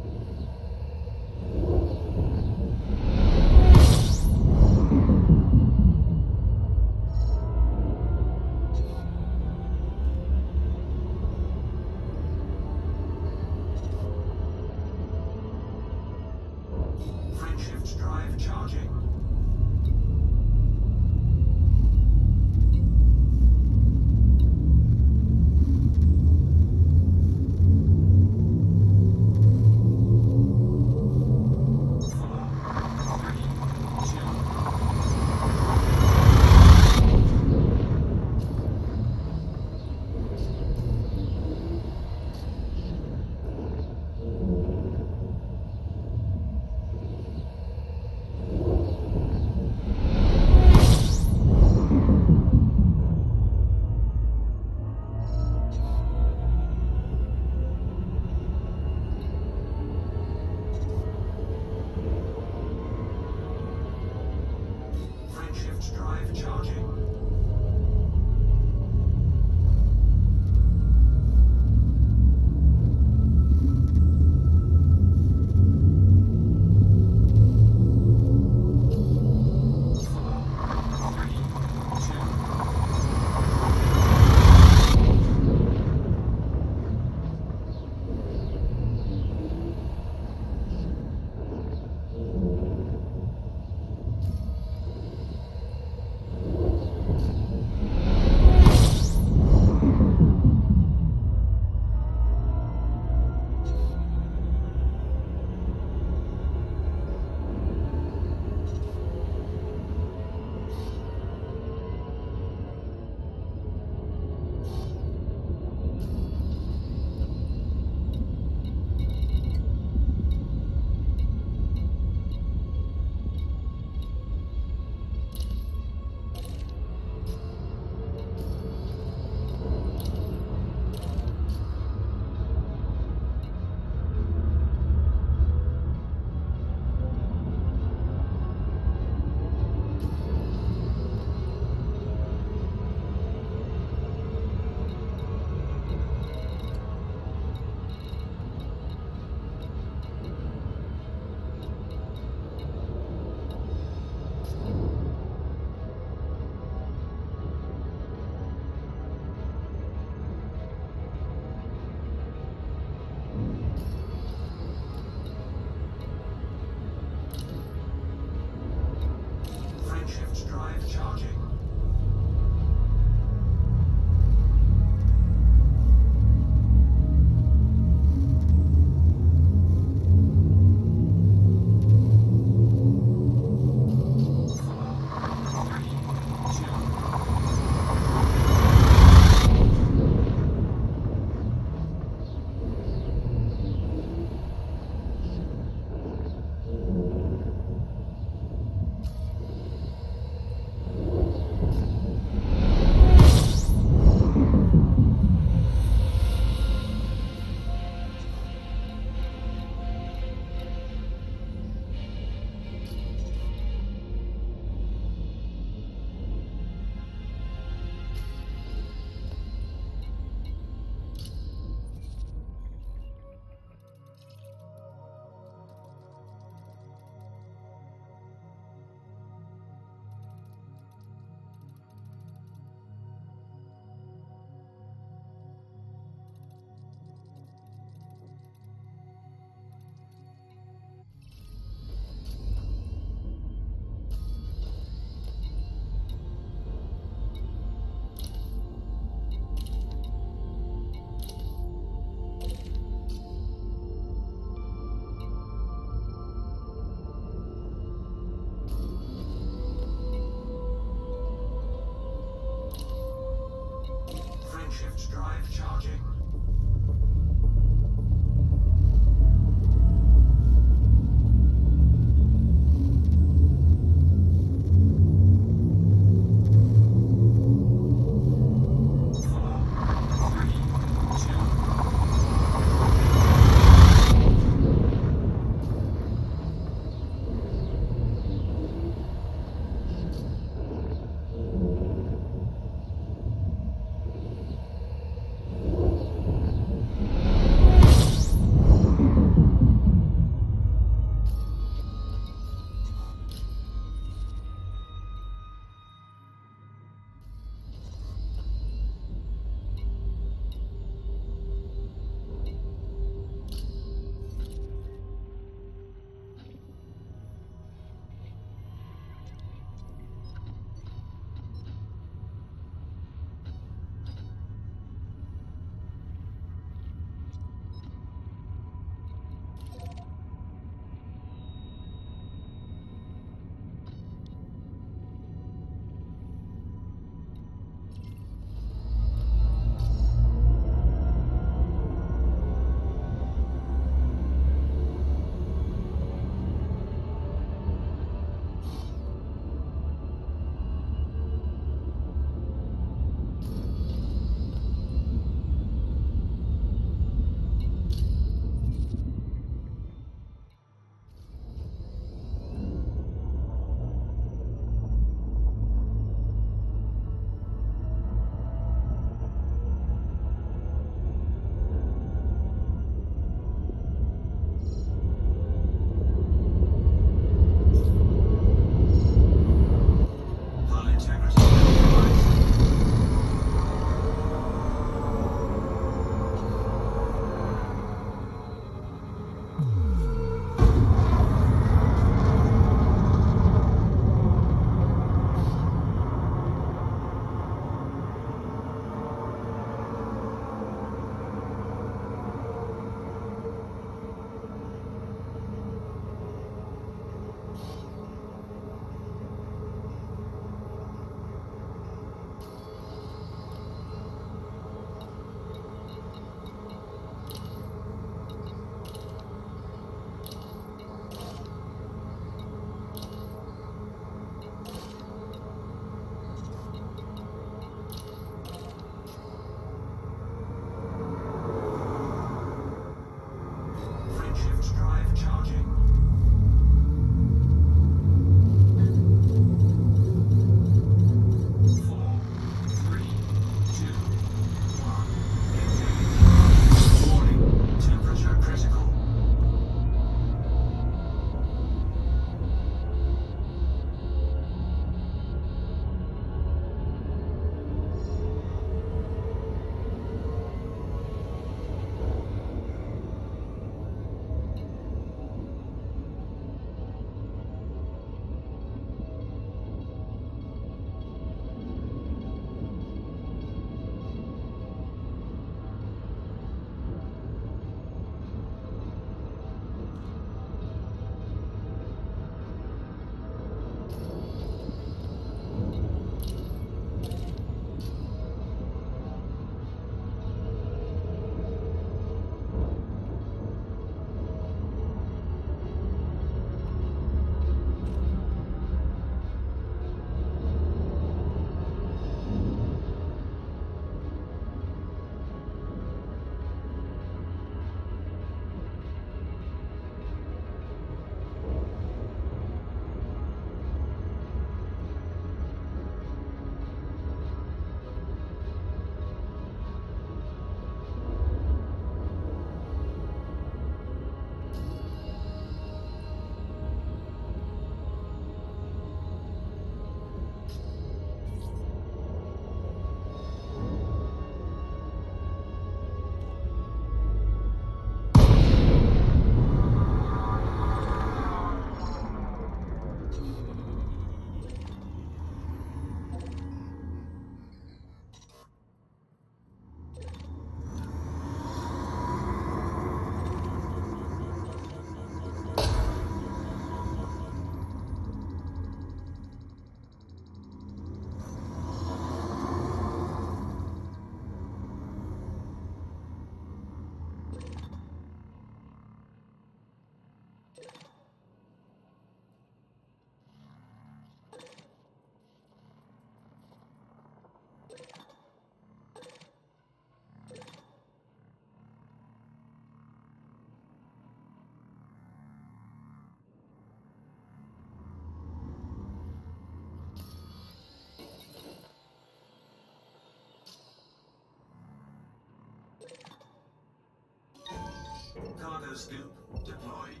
Cargo scoop deployed.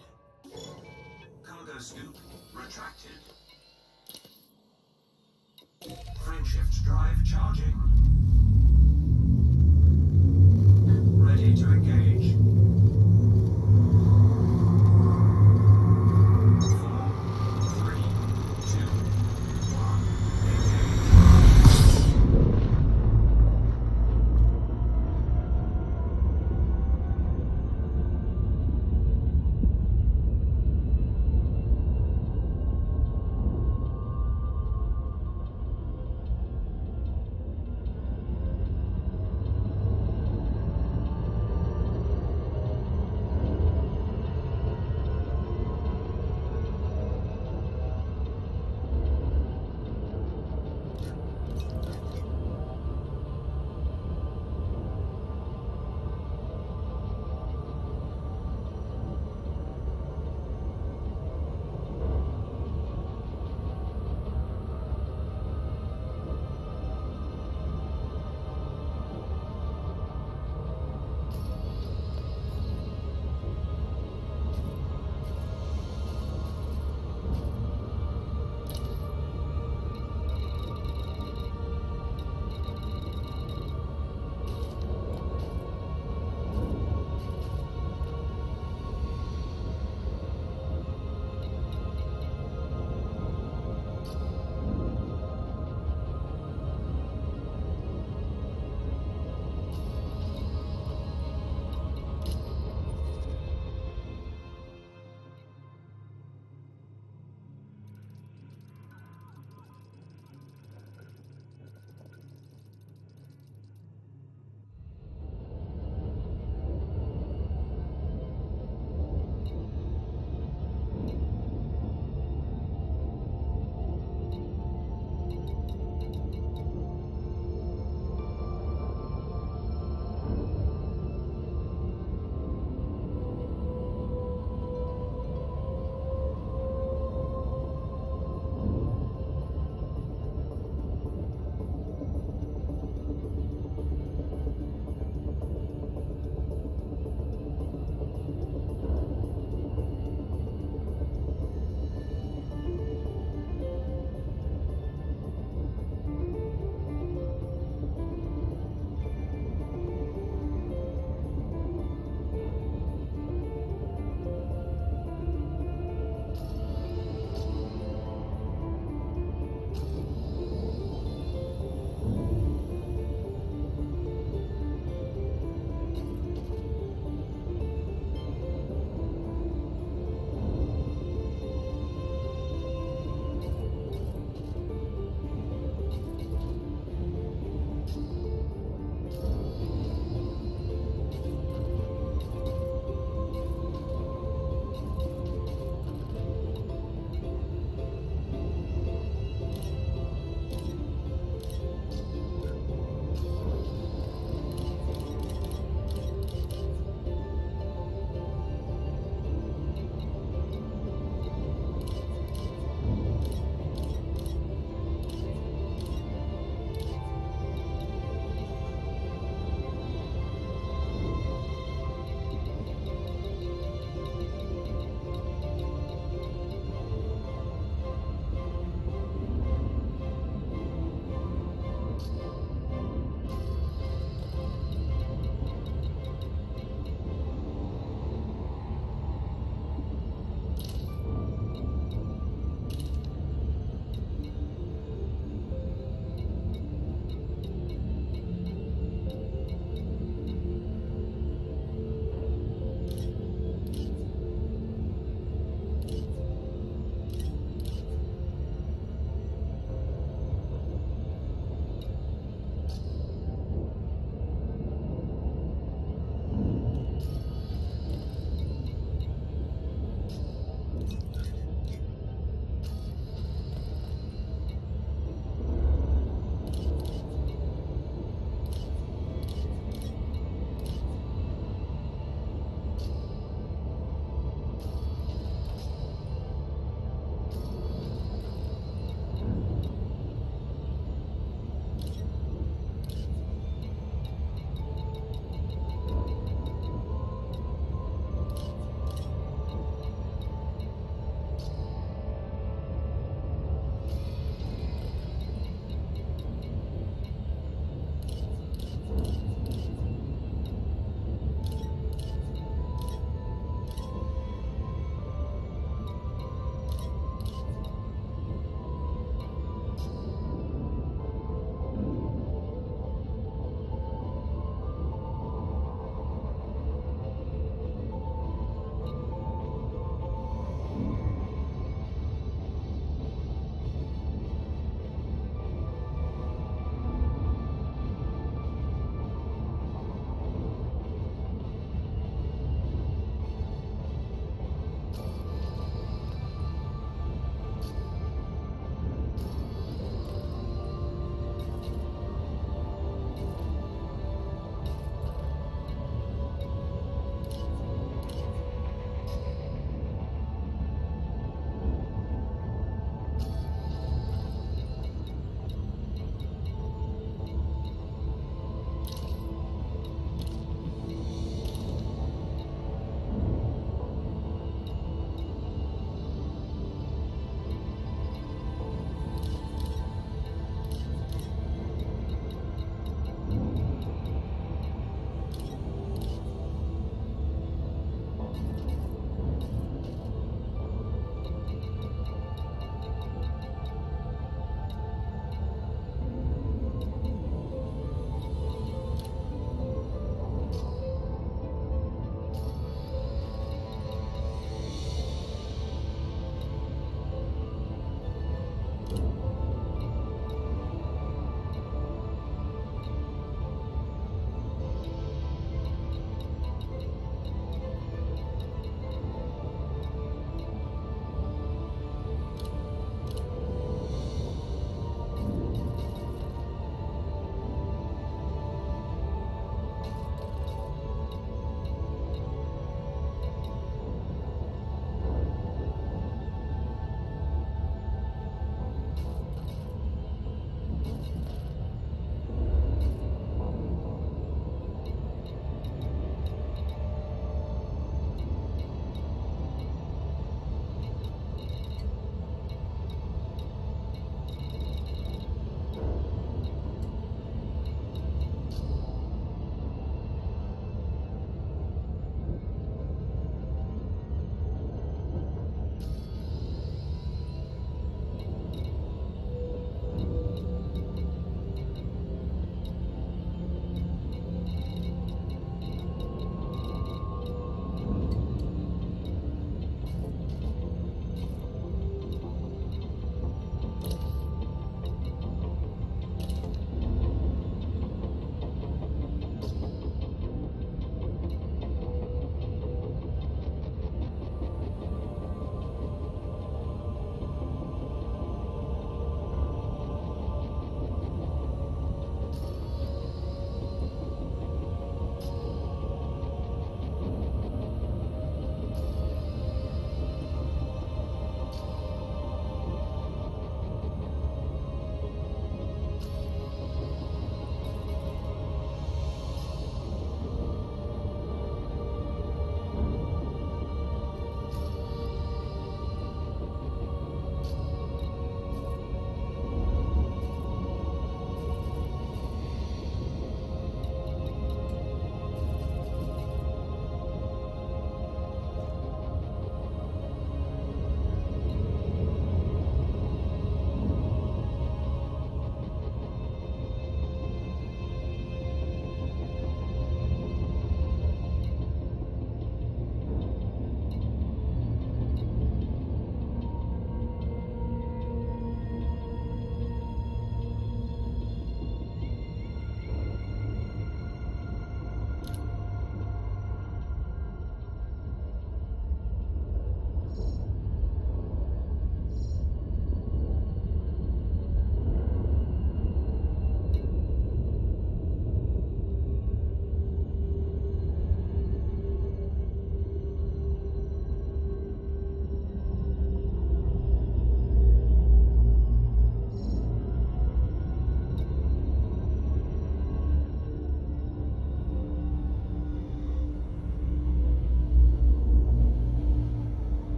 Cargo scoop retracted. Frameshift drive charging. Ready to engage. 4, 3, 2, 1, engage.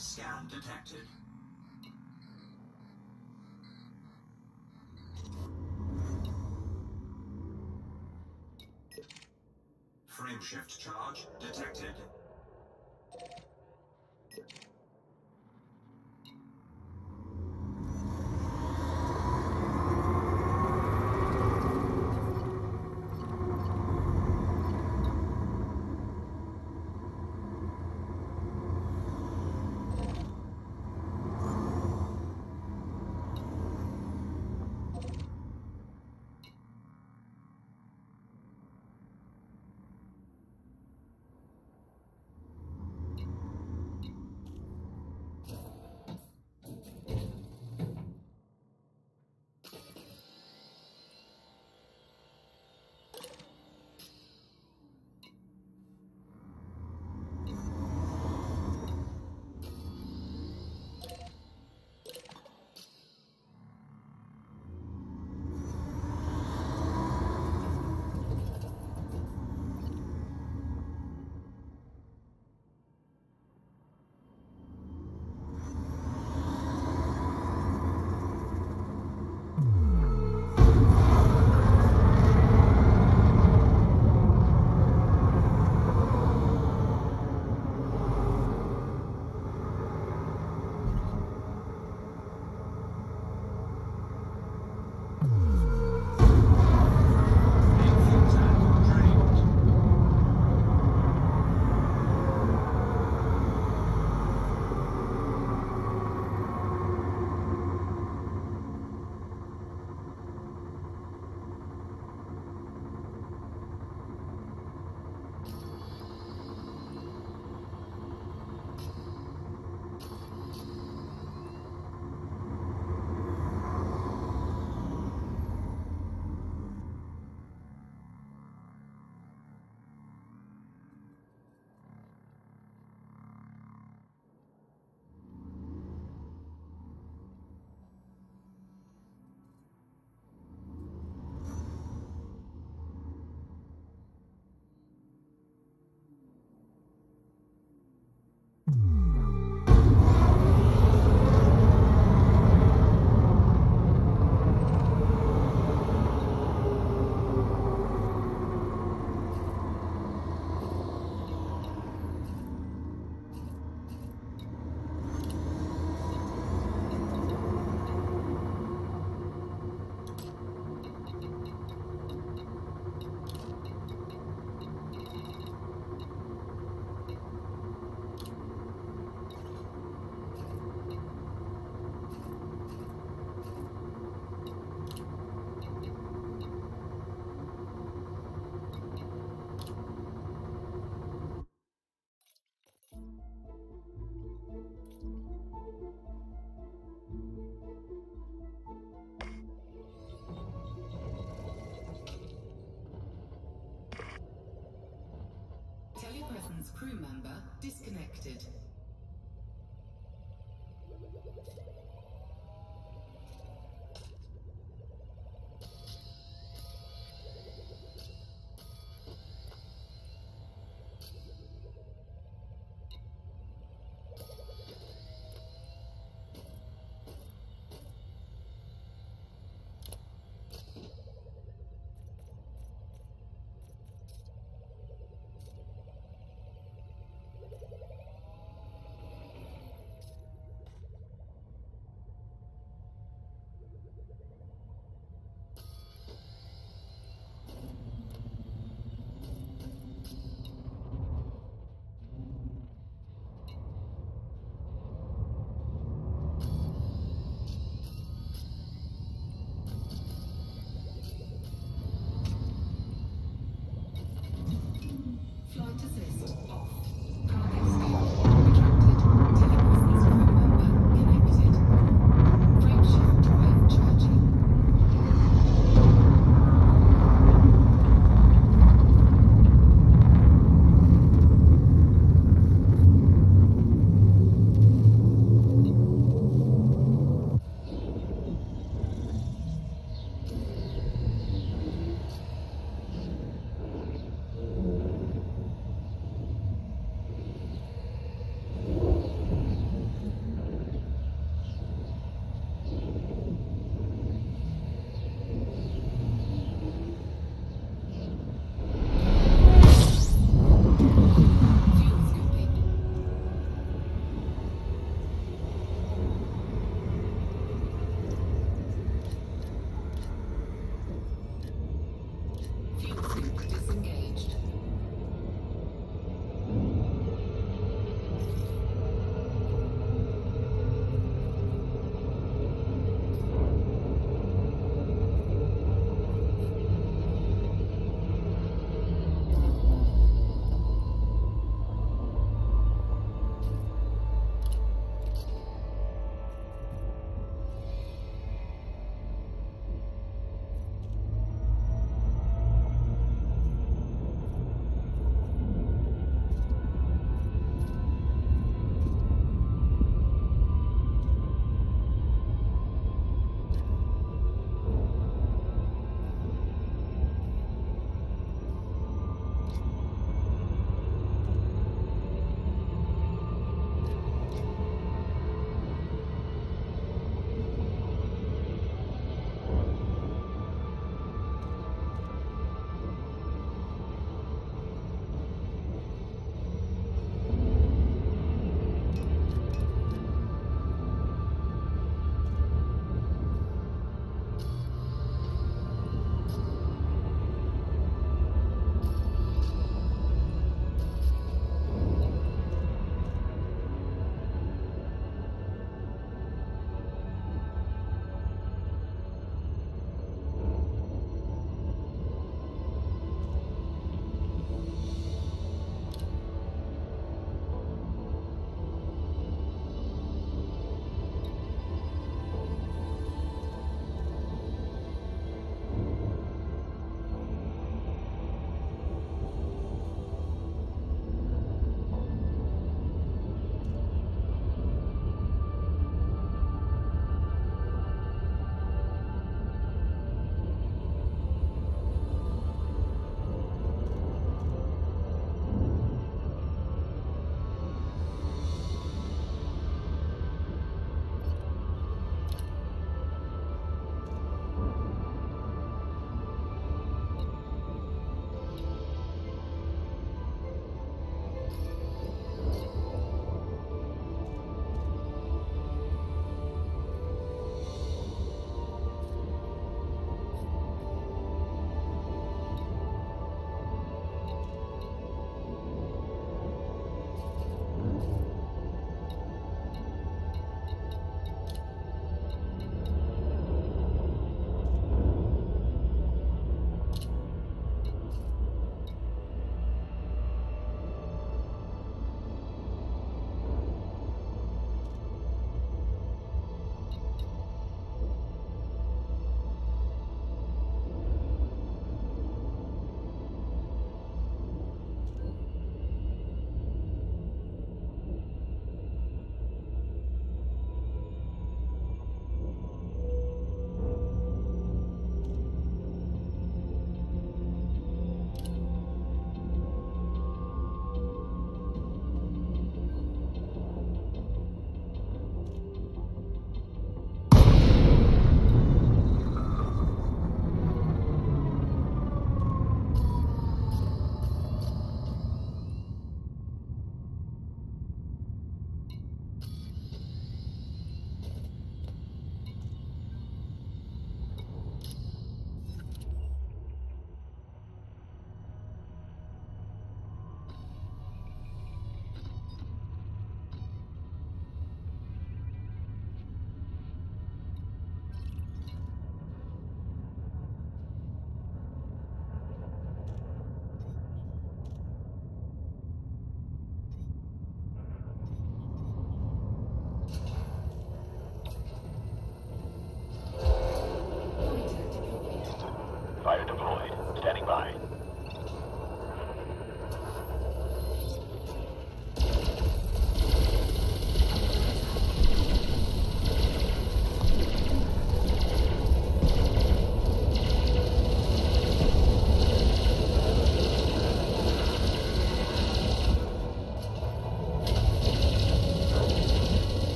Scan detected. Frameshift charge detected.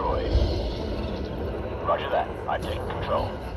destroyed. Roger that. I've taken control.